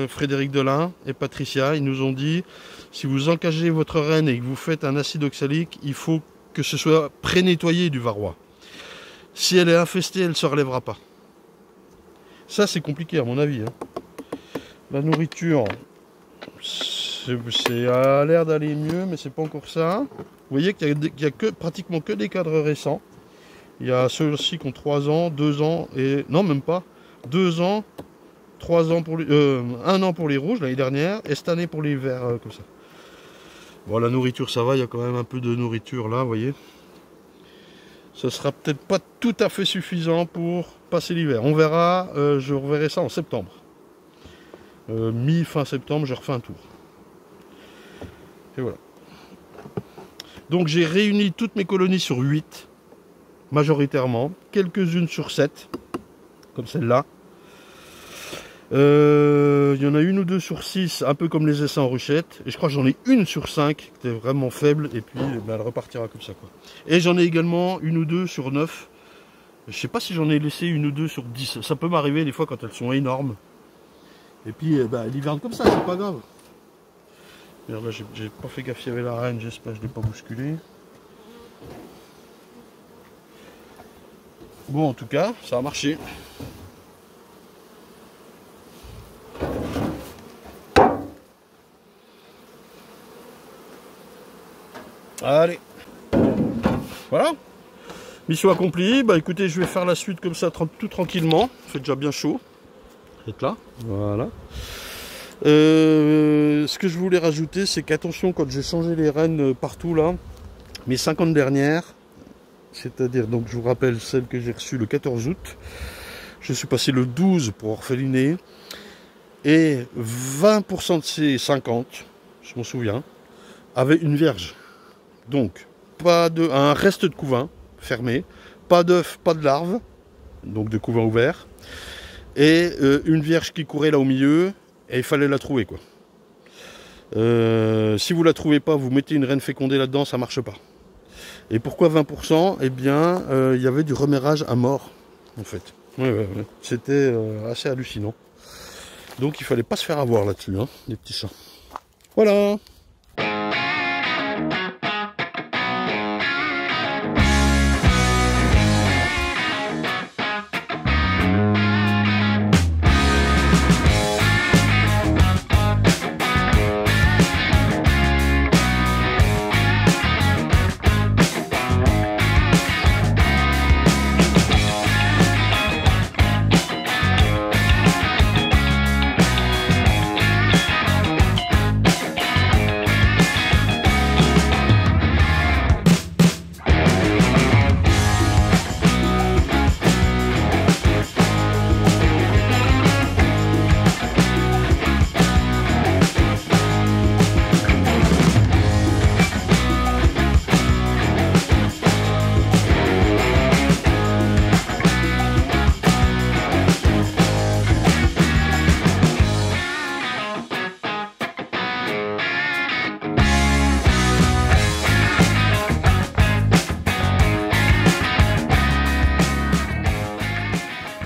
Frédéric Delin et Patricia. Ils nous ont dit, si vous encagez votre reine et que vous faites un acide oxalique, il faut que ce soit pré-nettoyé du varroa. Si elle est infestée, elle ne se relèvera pas. Ça, c'est compliqué à mon avis. Hein. La nourriture, c'est a l'air d'aller mieux, mais c'est pas encore ça. Vous voyez qu'il y a pratiquement que des cadres récents. Il y a ceux-ci qui ont 3 ans, 2 ans, et non, même pas. 2 ans, 3 ans pour les, 1 an pour les rouges l'année dernière, et cette année pour les verts, comme ça. Bon, la nourriture, ça va, il y a quand même un peu de nourriture là, vous voyez. ce sera peut-être pas tout à fait suffisant pour passer l'hiver. On verra, je reverrai ça en septembre. Mi-fin septembre, je refais un tour. Et voilà. Donc j'ai réuni toutes mes colonies sur 8, majoritairement. Quelques-unes sur 7, comme celle-là. Il y en a une ou deux sur 6, un peu comme les essais en ruchette. Et je crois que j'en ai une sur 5 qui était vraiment faible. Et puis ben, elle repartira comme ça, quoi. Et j'en ai également une ou deux sur 9. Je sais pas si j'en ai laissé une ou deux sur 10. Ça peut m'arriver des fois quand elles sont énormes. Et puis ben, elles hivernent comme ça, c'est pas grave. Merde, là j'ai pas fait gaffe, il y avait la reine, j'espère que je l'ai pas bousculé. Bon, en tout cas, ça a marché. Allez, voilà, mission accomplie. Bah écoutez, je vais faire la suite comme ça tout tranquillement. Il fait déjà bien chaud. C'est là, voilà. Ce que je voulais rajouter, c'est qu'attention, quand j'ai changé les rennes partout là, mes 50 dernières, c'est-à-dire, donc je vous rappelle, celle que j'ai reçue le 14 août, je suis passé le 12 pour orpheliner, et 20% de ces 50, je m'en souviens, avaient une vierge. Donc, pas de, un reste de couvain fermé, pas d'œufs, pas de larves, donc de couvain ouvert, et une vierge qui courait là au milieu, et il fallait la trouver, quoi. Si vous la trouvez pas, vous mettez une reine fécondée là-dedans, ça marche pas. Et pourquoi 20%? Eh bien, il y avait du remération à mort, en fait. Ouais. C'était assez hallucinant. Donc il fallait pas se faire avoir là-dessus, hein, les petits chats. Voilà.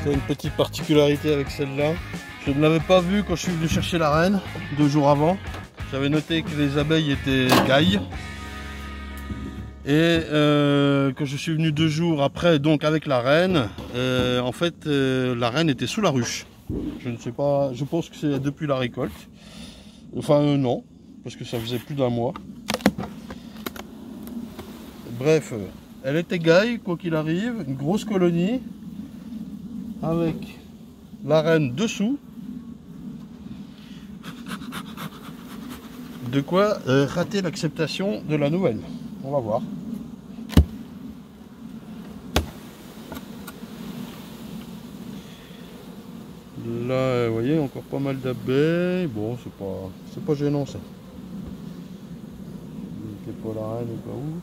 Une petite particularité avec celle-là, je ne l'avais pas vue quand je suis venu chercher la reine 2 jours avant. J'avais noté que les abeilles étaient gailles et quand je suis venu 2 jours après, donc avec la reine, en fait la reine était sous la ruche. Je ne sais pas, je pense que c'est depuis la récolte. Enfin non, parce que ça faisait plus d'1 mois. Bref, elle était gaille quoi qu'il arrive, une grosse colonie. Avec la reine dessous, de quoi rater l'acceptation de la nouvelle. On va voir. Là, vous voyez, encore pas mal d'abeilles. Bon, c'est pas gênant ça. C'est pas la reine ou pas où.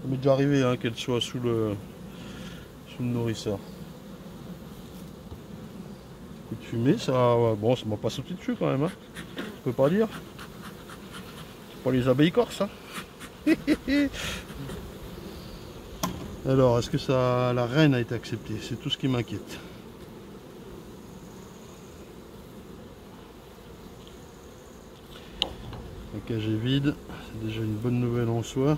Ça m'est déjà arrivé hein, qu'elle soit sous le nourrisseur. De fumée, ça, bon, ça m'a pas sauté dessus quand même, hein. Je peux pas dire. C'est pas les abeilles corses, hein. Alors, est-ce que la reine a été acceptée? C'est tout ce qui m'inquiète. La cage est vide, c'est déjà une bonne nouvelle en soi.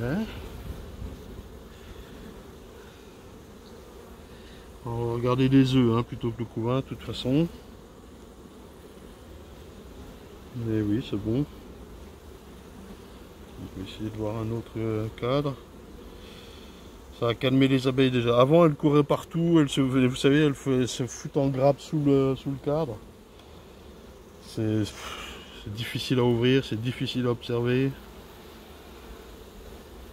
Ouais. On va regarder les œufs hein, plutôt que le couvain de toute façon. Mais oui, c'est bon. On peut essayer de voir un autre cadre. Ça a calmé les abeilles déjà. Avant, elles couraient partout. Vous savez, elles se foutent en grappe sous le cadre. C'est C'est difficile à ouvrir, c'est difficile à observer.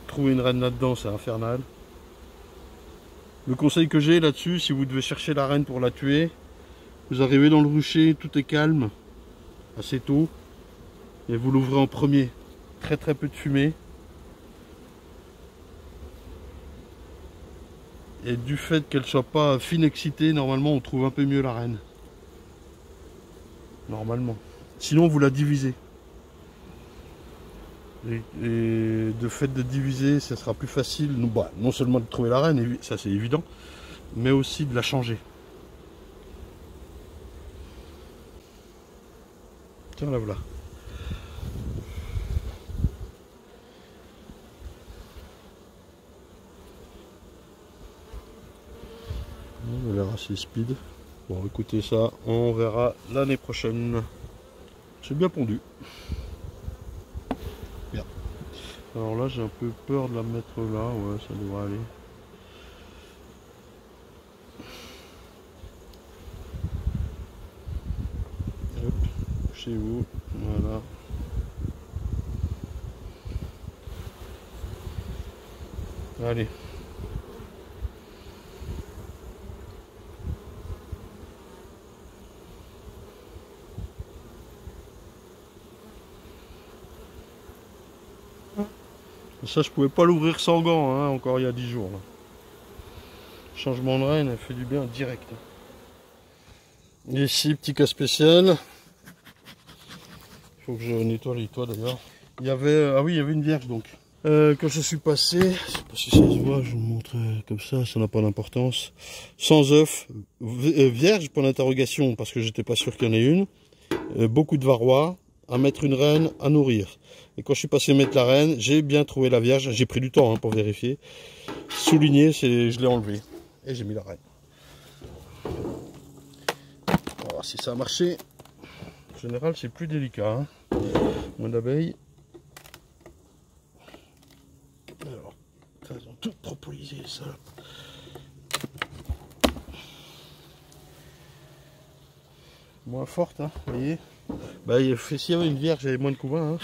Trouver une reine là-dedans, c'est infernal. Le conseil que j'ai là-dessus, si vous devez chercher la reine pour la tuer, vous arrivez dans le rucher, tout est calme, assez tôt, et vous l'ouvrez en premier. Très peu de fumée. Et du fait qu'elle soit pas fine excitée, normalement on trouve un peu mieux la reine. Normalement. Sinon vous la divisez. Et de fait de diviser, ça sera plus facile, non seulement de trouver la reine, ça c'est évident, mais aussi de la changer. Tiens, la voilà. On a l'air assez speed. Bon, écoutez ça, on verra l'année prochaine. C'est bien pondu. Bien. Alors là, j'ai un peu peur de la mettre là. Ouais, ça devrait aller. Hop, chez vous. Voilà. Allez. Ça, je pouvais pas l'ouvrir sans gants, hein, encore il y a 10 jours. Là. Changement de reine, elle fait du bien direct. Et ici, petit cas spécial. Il faut que je nettoie les toits d'ailleurs. Il y avait, ah oui, il y avait une vierge donc. Quand je suis passé, je sais pas si ça se voit, je vous montre comme ça n'a pas d'importance. Sans œuf, vierge pour l'interrogation parce que j'étais pas sûr qu'il y en ait une. Beaucoup de varrois, à mettre une reine, à nourrir. Et quand je suis passé mettre la reine, j'ai bien trouvé la vierge. J'ai pris du temps hein, pour vérifier. Souligné, je l'ai enlevé. Et j'ai mis la reine. On va voir si ça a marché. En général, c'est plus délicat. Hein. Moins d'abeilles. Alors, elles ont toutes propolisé, les salopes. Moins forte, hein, vous voyez. Bah, s'il y avait une vierge, j'avais moins de couvains. Hein.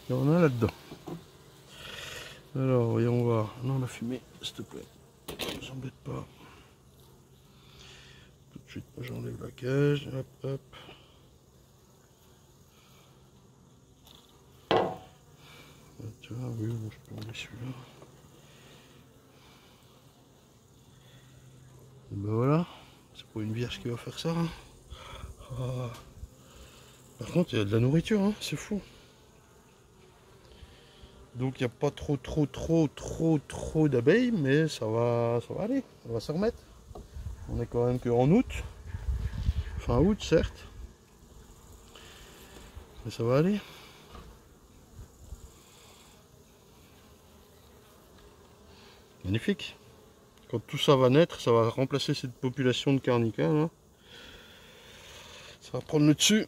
Il y en a là-dedans. Alors, voyons voir. Non, la fumée, s'il te plaît. Ne s'embête pas. Tout de suite, j'enlève la cage. Hop, hop. Tiens, oui, bon, je peux enlever celui-là. Et ben voilà. C'est pas une vierge qui va faire ça. Hein. Ah. Par contre, il y a de la nourriture, hein. C'est fou. Donc il n'y a pas trop d'abeilles, mais ça va aller, on va s'en remettre. On est quand même qu'en août, fin août certes, mais ça va aller. Magnifique. Quand tout ça va naître, ça va remplacer cette population de carnicas là. Ça va prendre le dessus.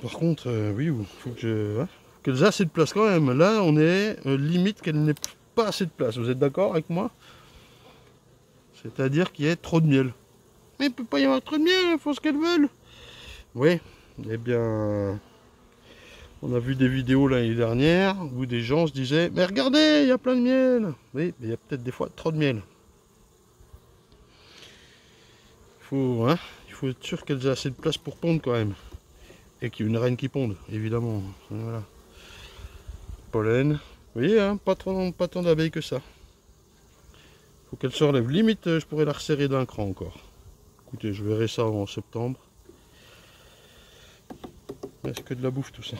Par contre, oui, il faut que qu'elles aient assez de place quand même. Là, on est limite qu'elle n'ait pas assez de place. Vous êtes d'accord avec moi? C'est-à-dire qu'il y ait trop de miel. Mais il ne peut pas y avoir trop de miel, il faut ce qu'elles veulent. Oui, eh bien, on a vu des vidéos l'année dernière où des gens se disaient « Mais regardez, il y a plein de miel !» Oui, mais il y a peut-être des fois trop de miel. Il faut être sûr qu'elles aient assez de place pour pondre quand même. Et qu'il y ait une reine qui ponde, évidemment. Voilà. Pollen. Vous voyez, hein, pas tant d'abeilles que ça. Faut qu'elle se relève. Limite, je pourrais la resserrer d'un cran encore. Écoutez, je verrai ça en septembre. Est-ce que de la bouffe tout ça?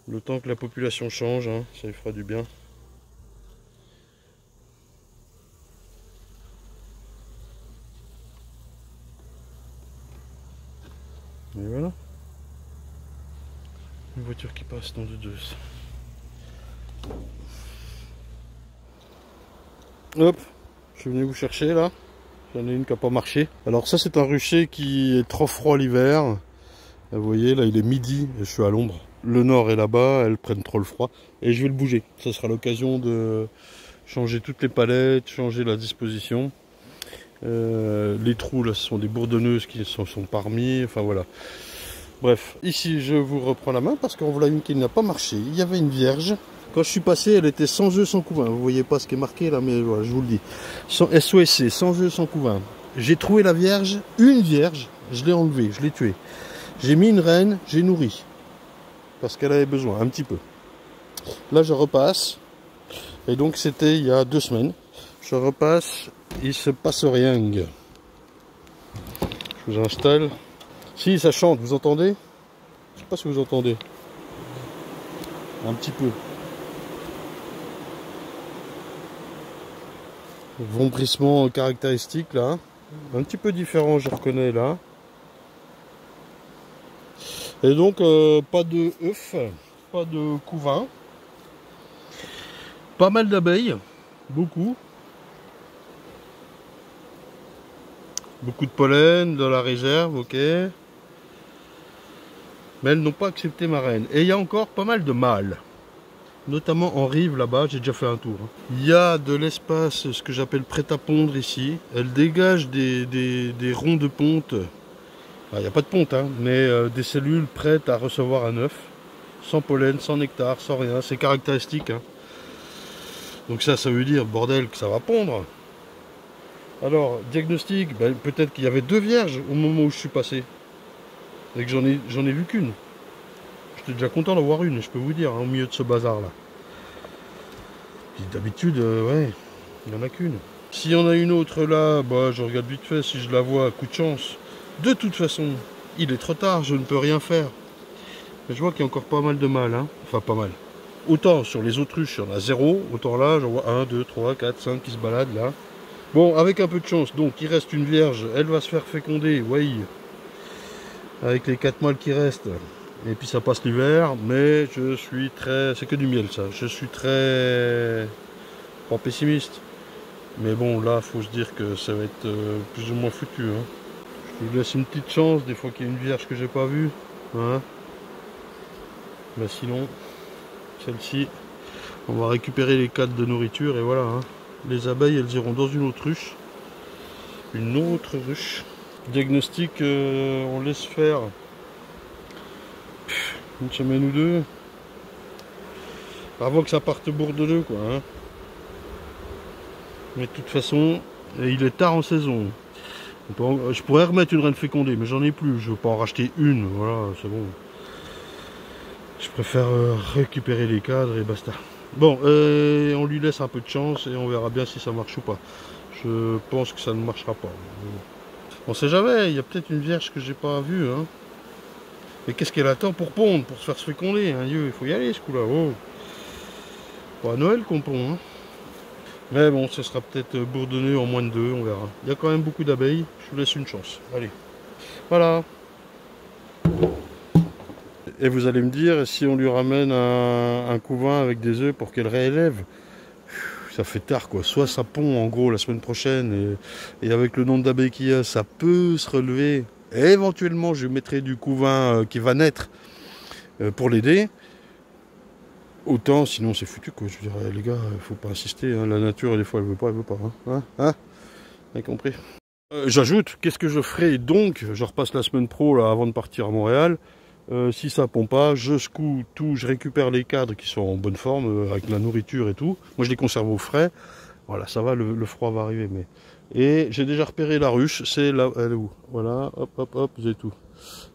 Le temps que la population change, hein, ça lui fera du bien. Et voilà. Une voiture qui passe dans le 2. Hop, je suis venu vous chercher là. J'en ai une qui n'a pas marché. Alors ça c'est un rucher qui est trop froid l'hiver. Vous voyez là il est midi et je suis à l'ombre. Le nord est là-bas, elles prennent trop le froid. Et je vais le bouger. Ça sera l'occasion de changer toutes les palettes, changer la disposition. Les trous là ce sont des bourdonneuses qui sont parmi. Enfin voilà. Bref, ici je vous reprends la main parce qu'en voilà une qui n'a pas marché. Il y avait une vierge. Quand je suis passé, elle était sans œufs, sans couvain. Vous voyez pas ce qui est marqué là, mais voilà, je vous le dis. SOSC, sans œufs, sans couvain. J'ai trouvé la vierge, une vierge, je l'ai enlevée, je l'ai tuée. J'ai mis une reine, j'ai nourri. Parce qu'elle avait besoin, un petit peu. Là, je repasse. Et donc, c'était il y a 2 semaines. Je repasse, il se passe rien. Je vous installe. Si, ça chante, vous entendez? Je sais pas si vous entendez. Un petit peu. Vombrissement caractéristique là. Un petit peu différent, je reconnais là. Et donc, pas de œufs, pas de couvain. Pas mal d'abeilles, beaucoup. Beaucoup de pollen dans la réserve, ok. Mais elles n'ont pas accepté ma reine. Et il y a encore pas mal de mâles. Notamment en rive là-bas, j'ai déjà fait un tour. Il y a de l'espace, ce que j'appelle prêt à pondre ici. Elle dégage des ronds de ponte. Il n'y a pas de ponte, hein, mais des cellules prêtes à recevoir un œuf. Sans pollen, sans nectar, sans rien. C'est caractéristique. Hein. Donc ça veut dire, bordel, que ça va pondre. Alors, diagnostic, ben, peut-être qu'il y avait 2 vierges au moment où je suis passé. Et que j'en ai vu qu'une. J'étais déjà content d'avoir une, je peux vous dire, hein, au milieu de ce bazar-là. D'habitude, ouais, il n'y en a qu'une. S'il y en a une autre là, bah, je regarde vite fait si je la vois, coup de chance. De toute façon, il est trop tard, je ne peux rien faire. Mais je vois qu'il y a encore pas mal de mâles, hein. Enfin, pas mal. Autant sur les autruches, il y en a 0, autant là, j'en vois 1, 2, 3, 4, 5 qui se baladent là. Bon, avec un peu de chance, donc il reste une vierge, elle va se faire féconder, oui. Avec les 4 mâles qui restent. Et puis ça passe l'hiver, mais je suis très... C'est que du miel ça. Je suis très... pas pessimiste. Mais bon, là, faut se dire que ça va être plus ou moins foutu. Hein. Je vous laisse une petite chance, des fois qu'il y a une vierge que j'ai pas vue. Hein. Mais sinon, celle-ci, on va récupérer les cadres de nourriture et voilà. Hein. Les abeilles, elles iront dans une autre ruche. Une autre ruche. Diagnostic, on laisse faire une semaine ou 2 avant que ça parte bourdonneux quoi hein. Mais de toute façon il est tard en saison. Je pourrais remettre une reine fécondée mais j'en ai plus, je ne veux pas en racheter une, voilà c'est bon. Je préfère récupérer les cadres et basta. Bon, on lui laisse un peu de chance et on verra bien si ça marche ou pas. Je pense que ça ne marchera pas. On sait jamais, il y a peut-être une vierge que j'ai pas vue hein. Mais qu'est-ce qu'elle attend pour pondre, pour se faire féconder, hein, Dieu, il faut y aller ce coup-là. Oh. Pas à Noël qu'on pond, hein. Mais bon, ce sera peut-être bourdonneux en moins de 2, on verra. Il y a quand même beaucoup d'abeilles, je vous laisse une chance. Allez, voilà. Et vous allez me dire, si on lui ramène un couvain avec des œufs pour qu'elle réélève, ça fait tard quoi. Soit ça pond en gros la semaine prochaine, et avec le nombre d'abeilles qu'il y a, ça peut se relever. Et éventuellement, je mettrai du couvain qui va naître pour l'aider. Autant, sinon c'est foutu quoi. Je veux dire, les gars, il faut pas insister. Hein. La nature, des fois, elle veut pas, elle veut pas. Hein, hein, vous avez compris. J'ajoute, qu'est-ce que je ferai donc? Je repasse la semaine pro là, avant de partir à Montréal. Si ça pompe pas, je secoue tout, je récupère les cadres qui sont en bonne forme, avec la nourriture et tout. Moi, je les conserve au frais. Voilà, ça va, le froid va arriver, mais... Et j'ai déjà repéré la ruche, c'est là, elle est où? Voilà, hop, hop, hop, j'ai tout.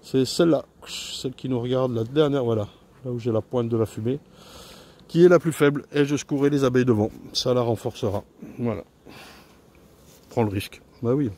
C'est celle-là, celle qui nous regarde, la dernière, voilà, là où j'ai la pointe de la fumée, qui est la plus faible, et je secouerai les abeilles devant. Ça la renforcera, voilà. Prends le risque, bah oui.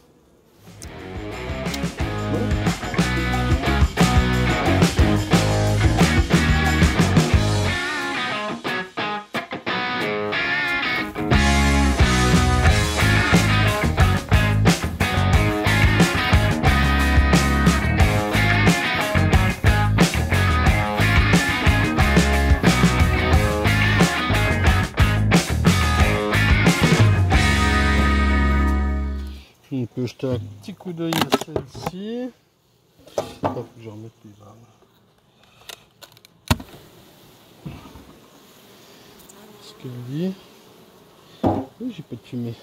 On peut jeter un petit coup d'œil à celle-ci. Il faut que je remette les armes. Ce qu'elle dit. Oui, j'ai pas de fumée.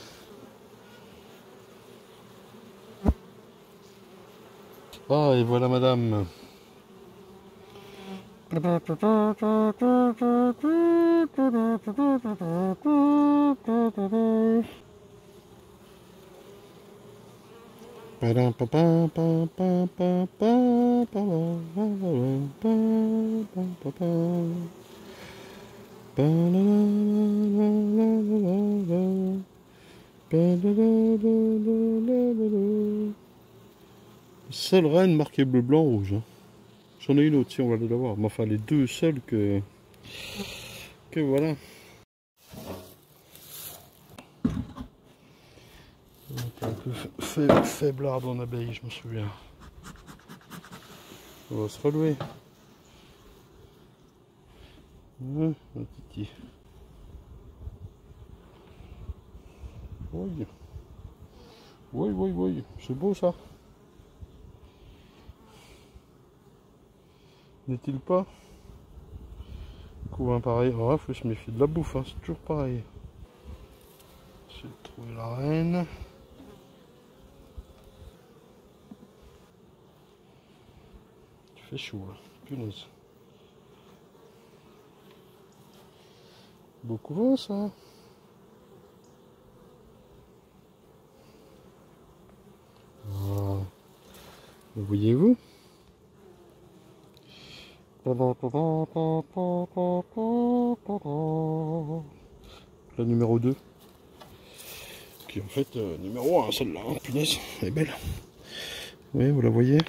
Ah, et voilà madame. Seule reine marquée bleu, blanc, rouge. Hein. J'en ai une autre si on va la voir. Mais enfin, les deux seuls que voilà. Un peu faiblard en abeille, je me souviens. On va se relever. Ouais, un titi. Oui. Oui, oui, oui. C'est beau ça. N'est-il pas? Couvain pareil. Oh, il faut se méfier de la bouffe, hein. C'est toujours pareil. J'ai trouvé la reine. Il fait chaud là. Punaise. Beau couvain ça. Ah. Voyez-vous? La numéro 2. Qui en fait numéro 1 celle-là. Hein. Punaise, elle est belle. Oui, vous la voyez?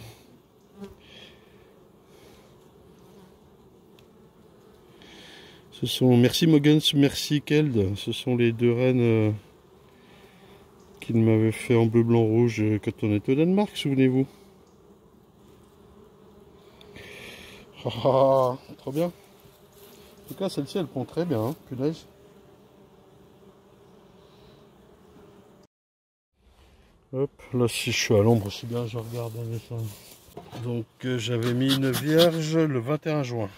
Ce sont merci Mogens, merci Keld. Ce sont les deux reines qu'il m'avait fait en bleu, blanc, rouge quand on était au Danemark, souvenez-vous. Ah, trop bien. En tout cas, celle-ci, elle pond très bien, hein, punaise. Hop, là, si je suis à l'ombre, c'est bien, je regarde. Donc, j'avais mis une vierge le 21 juin.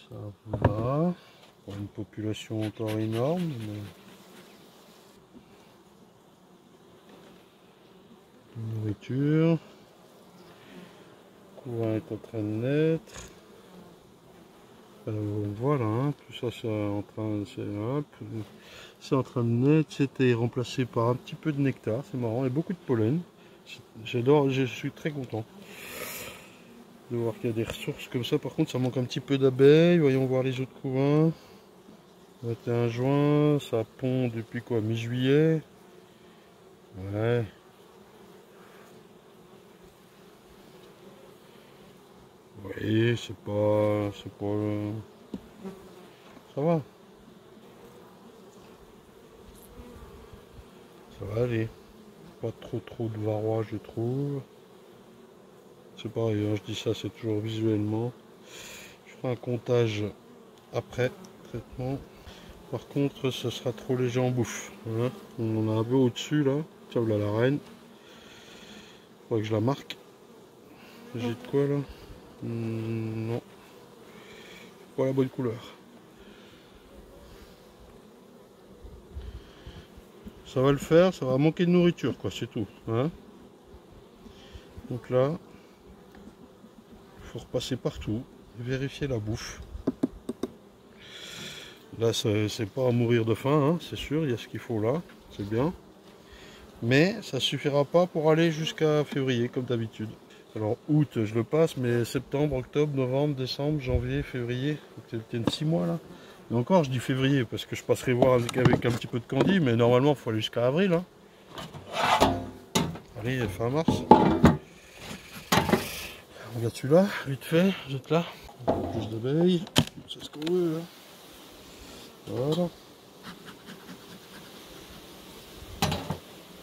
Ça va. Pour une population encore énorme, mais... Nourriture. Le courant est en train de naître. Voilà, hein, tout ça c'est en train de naître. C'était remplacé par un petit peu de nectar, c'est marrant, et beaucoup de pollen. J'adore, je suis très content de voir qu'il y a des ressources comme ça. Par contre, ça manque un petit peu d'abeilles. Voyons voir les autres couvains. 21 juin, ça pond depuis quoi, mi-juillet. Ouais. Oui, c'est pas, ça va. Ça va aller. Pas trop de varrois, je trouve. C'est pareil, hein, je dis ça, c'est toujours visuellement. Je ferai un comptage après traitement. Par contre, ce sera trop léger en bouffe. Hein. On en a un peu au-dessus là. Tiens, voilà la reine. Faudrait que je la marque. J'ai de quoi là? Non. Pas la bonne couleur. Ça va le faire, ça va manquer de nourriture, quoi, c'est tout. Hein. Donc là, il faut repasser partout, vérifier la bouffe. Là, c'est pas à mourir de faim, hein, c'est sûr, il y a ce qu'il faut là, c'est bien. Mais ça suffira pas pour aller jusqu'à février, comme d'habitude. Alors, août, je le passe, mais septembre, octobre, novembre, décembre, janvier, février, il faut que 6 mois là. Et encore, je dis février, parce que je passerai voir avec un petit peu de candy, mais normalement, il faut aller jusqu'à avril. Hein. Allez, fin mars. On regarde celui-là, vite fait, jette là. Plus d'abeilles, c'est ce qu'on veut. Hein. Voilà.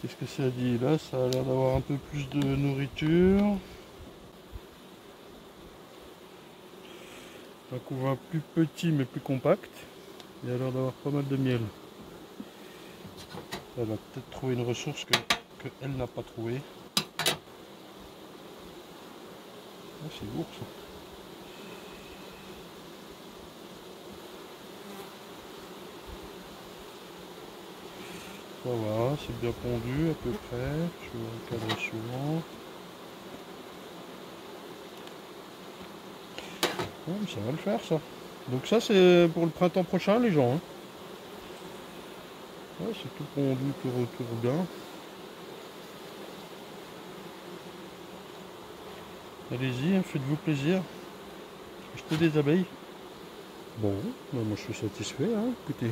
Qu'est-ce que ça dit là? Ça a l'air d'avoir un peu plus de nourriture. Un couvain plus petit mais plus compact. Il a l'air d'avoir pas mal de miel. Elle va peut-être trouver une ressource qu'elle n'a pas trouvée. Ah, c'est lourd ça. Ça va, c'est bien pondu à peu près. Je vais le cadre suivant. Ouais, mais ça va le faire ça. Donc ça c'est pour le printemps prochain les gens. Hein. Ouais, c'est tout pondu, tout retour bien. Allez-y, hein, faites-vous plaisir. Achetez des abeilles. Bon, bah moi je suis satisfait, hein, écoutez.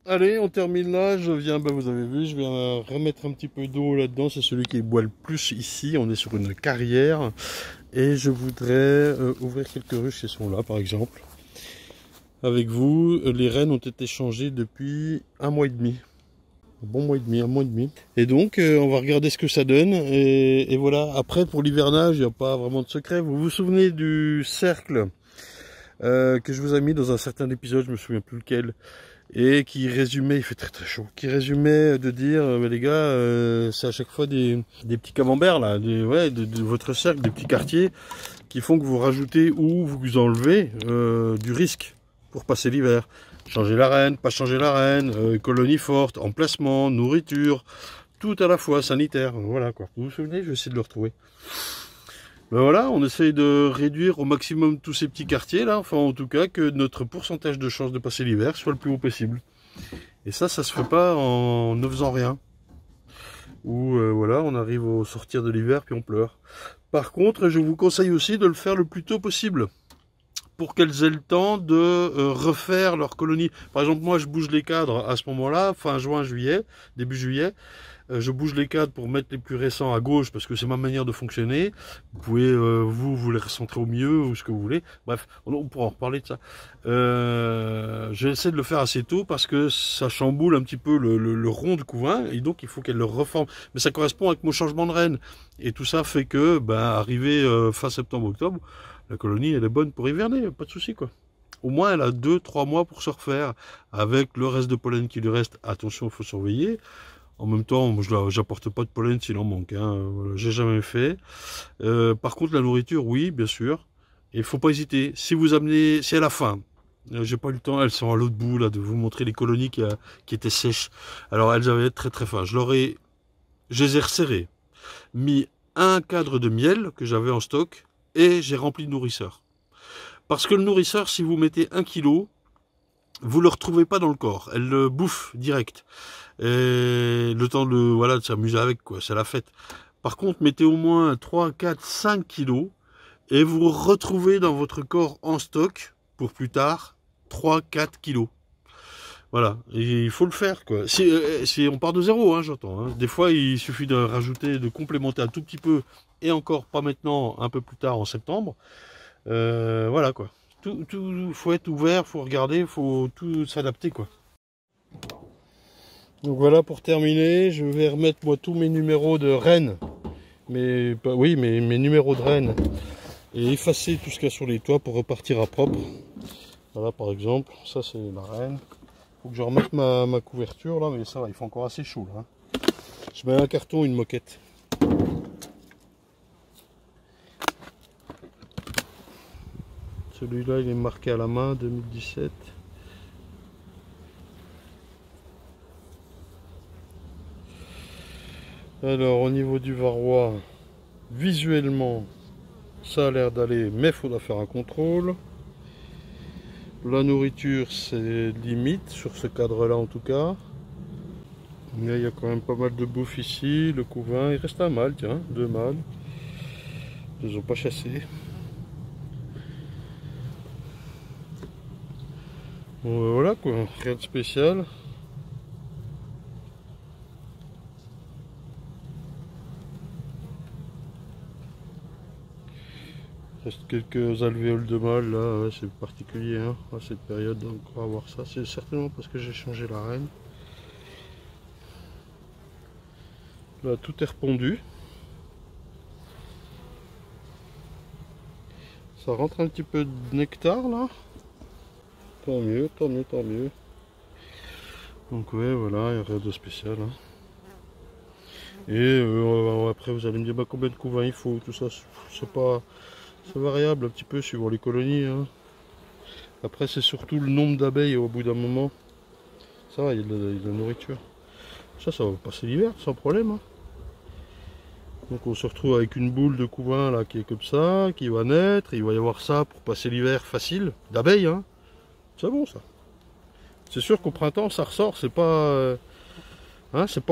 Allez, on termine là, je viens, bah vous avez vu, je viens remettre un petit peu d'eau là-dedans, c'est celui qui boit le plus ici, on est sur une carrière, et je voudrais ouvrir quelques ruches qui sont là par exemple. Avec vous, les rennes ont été changées depuis 1 mois et demi. Un bon mois et demi, 1 mois et demi. Et donc, on va regarder ce que ça donne, et voilà. Après, pour l'hivernage, il n'y a pas vraiment de secret. Vous vous souvenez du cercle que je vous ai mis dans un certain épisode, je me souviens plus lequel, et qui résumait, il fait très très chaud, qui résumait de dire, les gars, c'est à chaque fois des petits camemberts là, de votre cercle, des petits quartiers, qui font que vous rajoutez ou vous enlevez du risque pour passer l'hiver. Changer la reine, pas changer la reine, colonie forte, emplacement, nourriture, tout à la fois, sanitaire, voilà quoi. Vous vous souvenez, je vais essayer de le retrouver. Ben voilà, on essaye de réduire au maximum tous ces petits quartiers là, enfin en tout cas que notre pourcentage de chance de passer l'hiver soit le plus haut possible. Et ça se fait pas en ne faisant rien. Ou voilà, on arrive au sortir de l'hiver puis on pleure. Par contre, je vous conseille aussi de le faire le plus tôt possible, pour qu'elles aient le temps de refaire leur colonie. Par exemple, moi je bouge les cadres à ce moment-là, fin juin, juillet, début juillet. Je bouge les cadres pour mettre les plus récents à gauche parce que c'est ma manière de fonctionner. Vous pouvez vous les recentrer au milieu ou ce que vous voulez. Bref, on pourra en reparler de ça. J'essaie de le faire assez tôt parce que ça chamboule un petit peu le rond du couvain et donc il faut qu'elle le reforme. Mais ça correspond avec mon changement de reine. Et tout ça fait que, arrivé fin septembre-octobre, la colonie elle est bonne pour hiverner, pas de souci quoi. Au moins elle a 2-3 mois pour se refaire avec le reste de pollen qui lui reste. Attention, il faut surveiller. En même temps, je n'apporte pas de pollen s'il en manque. Hein. Voilà, j'ai jamais fait. Par contre, la nourriture, oui, bien sûr. Et il faut pas hésiter. Si vous amenez, si à la fin, j'ai pas eu le temps, elles sont à l'autre bout là, de vous montrer les colonies qui étaient sèches. Alors elles avaient très très faim. Je les ai resserrées, mis un cadre de miel que j'avais en stock et j'ai rempli de nourrisseur. Parce que le nourrisseur, si vous mettez 1 kg, vous le retrouvez pas dans le corps. Elle le bouffe direct. Et le temps de s'amuser avec, quoi, c'est la fête. Par contre, mettez au moins 3, 4, 5 kilos et vous retrouvez dans votre corps en stock pour plus tard 3, 4 kilos. Voilà, et il faut le faire, quoi. Si on part de zéro, hein, j'entends. Hein. Des fois, il suffit de rajouter, de complémenter un tout petit peu, et encore pas maintenant, un peu plus tard en septembre. Voilà, quoi. Tout, faut être ouvert, faut regarder, faut tout s'adapter, quoi. Donc voilà, pour terminer, je vais remettre moi tous mes numéros de reine, mes numéros de reine, et effacer tout ce qu'il y a sur les toits pour repartir à propre. Voilà, par exemple, ça c'est la reine. Faut que je remette ma couverture là, mais ça va, il fait encore assez chaud là. Hein. Je mets un carton, une moquette. Celui-là, il est marqué à la main, 2017. Alors au niveau du varroa, visuellement ça a l'air d'aller, mais il faudra faire un contrôle. La nourriture c'est limite sur ce cadre là en tout cas. Mais il y a quand même pas mal de bouffe ici. Le couvain, il reste un mâle, tiens, 2 mâles. Ils les ont pas chassés. Bon voilà quoi, rien de spécial. Il reste quelques alvéoles de mâle là, ouais, c'est particulier hein, à cette période, donc on va voir ça. C'est certainement parce que j'ai changé la reine. Là tout est repondu. Ça rentre un petit peu de nectar là. Tant mieux, tant mieux, tant mieux. Donc ouais, voilà, il n'y a rien de spécial. Hein. Et après, vous allez me dire bah, combien de couvains il faut, tout ça. C'est variable un petit peu suivant les colonies. Hein. Après, c'est surtout le nombre d'abeilles au bout d'un moment. Ça va, il y a de la nourriture. Ça va passer l'hiver sans problème. Hein. Donc on se retrouve avec une boule de couvain là qui est comme ça, qui va naître. Il va y avoir ça pour passer l'hiver facile, d'abeilles. Hein. C'est bon ça. C'est sûr qu'au printemps ça ressort, c'est pas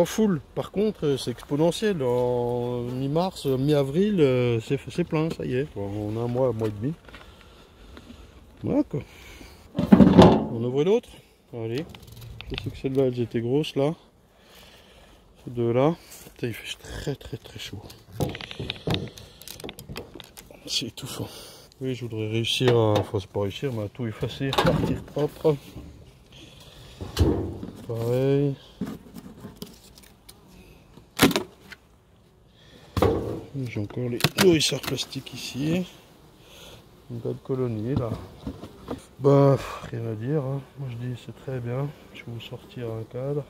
full. Par contre c'est exponentiel. En mi-mars, mi-avril, c'est plein, ça y est. On a un mois et demi. Voilà quoi. On ouvre l'autre. Allez. Je sais que celles-là elles étaient grosses là. Ces deux là. Putain, il fait très chaud. C'est étouffant. Oui, je voudrais réussir à. Enfin, c'est pas réussir, mais à tout effacer, repartir propre. Pareil. J'ai encore les nourrisseurs plastiques ici. Une belle colonie là. Bah, rien à dire. Hein. Moi je dis c'est très bien. Je vais vous sortir un cadre.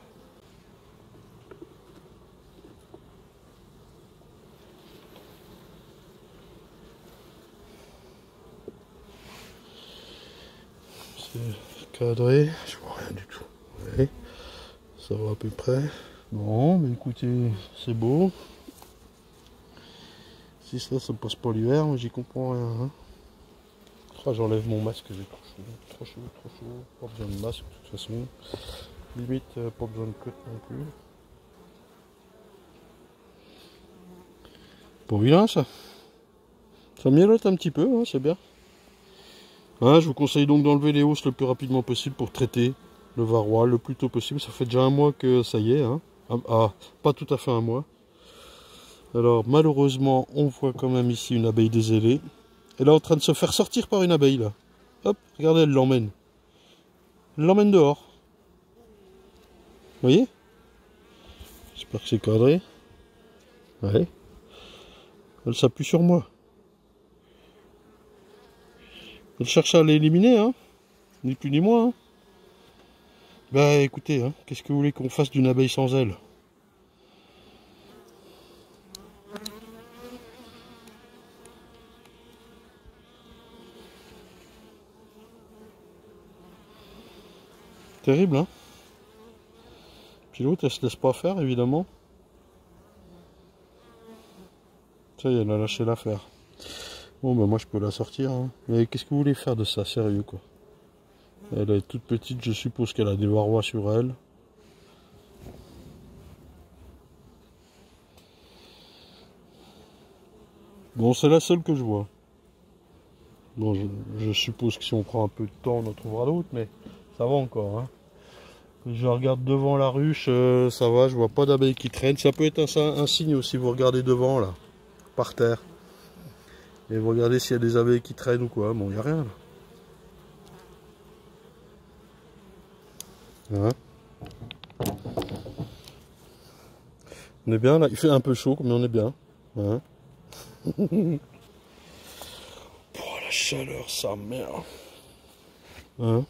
C'est cadré. Je vois rien du tout. Ouais. Ça va à peu près. Bon, mais écoutez, c'est beau. Si ça passe pas l'hiver, moi j'y comprends rien. Hein. Oh, j'enlève mon masque, j'ai trop chaud. Pas besoin de masque de toute façon. Limite, pas besoin de cote non plus. Pas vilain ça. Ça mialote un petit peu, hein, c'est bien. Hein, je vous conseille donc d'enlever les hausses le plus rapidement possible pour traiter le varroa le plus tôt possible. Ça fait déjà un mois que ça y est. Hein. Ah, pas tout à fait un mois. Alors malheureusement, on voit quand même ici une abeille dézélée. Elle est en train de se faire sortir par une abeille là. Hop, regardez, elle l'emmène. Elle l'emmène dehors. Vous voyez? J'espère que c'est cadré. Ouais. Elle s'appuie sur moi. Elle cherche à l'éliminer, hein. Ni plus ni moins. Hein. Bah écoutez, hein, qu'est-ce que vous voulez qu'on fasse d'une abeille sans aile? Terrible, hein. Puis l'autre, elle se laisse pas faire, évidemment. Ça y est, elle a lâché l'affaire. Bon, bah moi, je peux la sortir. Hein. Mais qu'est-ce que vous voulez faire de ça, sérieux, quoi? Elle est toute petite, je suppose qu'elle a des varrois sur elle. Bon, c'est la seule que je vois. Bon, je suppose que si on prend un peu de temps, on en trouvera d'autres, mais ça va encore, hein. Je regarde devant la ruche, ça va, je vois pas d'abeilles qui traînent. Ça peut être un signe aussi, vous regardez devant là, par terre. Et vous regardez s'il y a des abeilles qui traînent ou quoi. Bon, il n'y a rien là. Hein, on est bien là, il fait un peu chaud, mais on est bien. Hein. Oh, la chaleur, ça merde. Hein.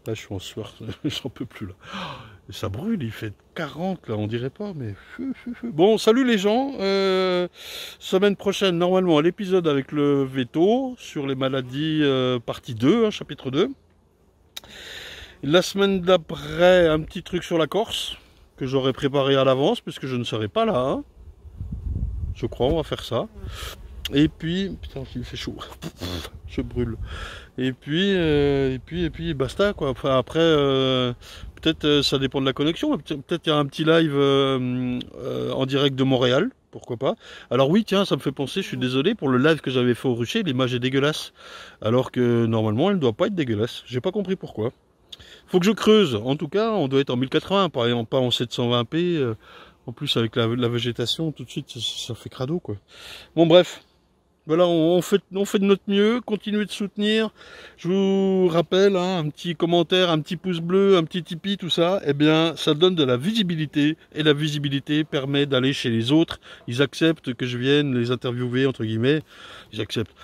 Là, je suis en sueur, j'en peux plus là. Et ça brûle, il fait 40 là, on dirait pas, mais... Bon, salut les gens. Semaine prochaine, normalement, l'épisode avec le veto sur les maladies, partie 2, hein, chapitre 2. La semaine d'après, un petit truc sur la Corse, que j'aurais préparé à l'avance, puisque je ne serai pas là. Hein. Je crois, on va faire ça. Et puis, putain, il fait chaud. Je brûle. Et puis, basta quoi. Enfin, après, peut-être ça dépend de la connexion. Peut-être il y a un petit live en direct de Montréal. Pourquoi pas. Alors oui, tiens, ça me fait penser, je suis désolé, pour le live que j'avais fait au rucher, l'image est dégueulasse. Alors que normalement, elle ne doit pas être dégueulasse. J'ai pas compris pourquoi. Faut que je creuse. En tout cas, on doit être en 1080, pas en 720p. En plus, avec la végétation, tout de suite, ça fait crado quoi. Bon, bref. Voilà, on fait de notre mieux, continuez de soutenir. Je vous rappelle, hein, un petit commentaire, un petit pouce bleu, un petit Tipeee, tout ça, eh bien, ça donne de la visibilité. Et la visibilité permet d'aller chez les autres. Ils acceptent que je vienne les interviewer, entre guillemets. Ils acceptent.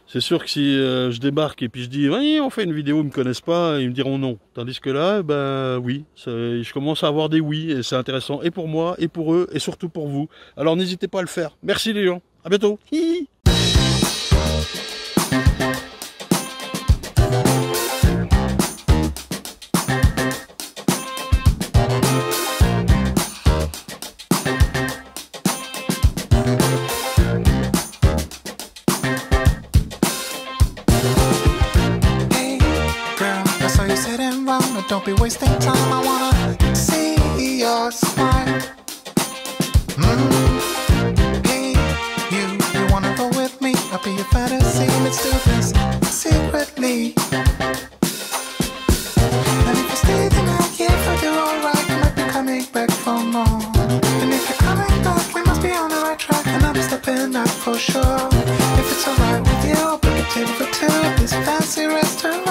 C'est sûr que si je débarque et puis je dis oui, on fait une vidéo, ils me connaissent pas, ils me diront non. Tandis que là, ben oui, je commence à avoir des oui et c'est intéressant et pour moi et pour eux et surtout pour vous. Alors n'hésitez pas à le faire. Merci les gens, à bientôt. Hihi. Don't be wasting time, I wanna see your smile. Hey, you wanna go with me? I'll be your fantasy, let's do this secretly. And if you stay the night, yeah, if I do alright, you might be coming back for more. And if you're coming back, we must be on the right track, and I'm stepping out for sure. If it's alright with you, I'll book a table for two at this fancy restaurant.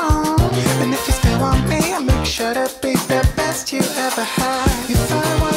And if you still want me, I'll make sure to be the best you ever had. You thought I was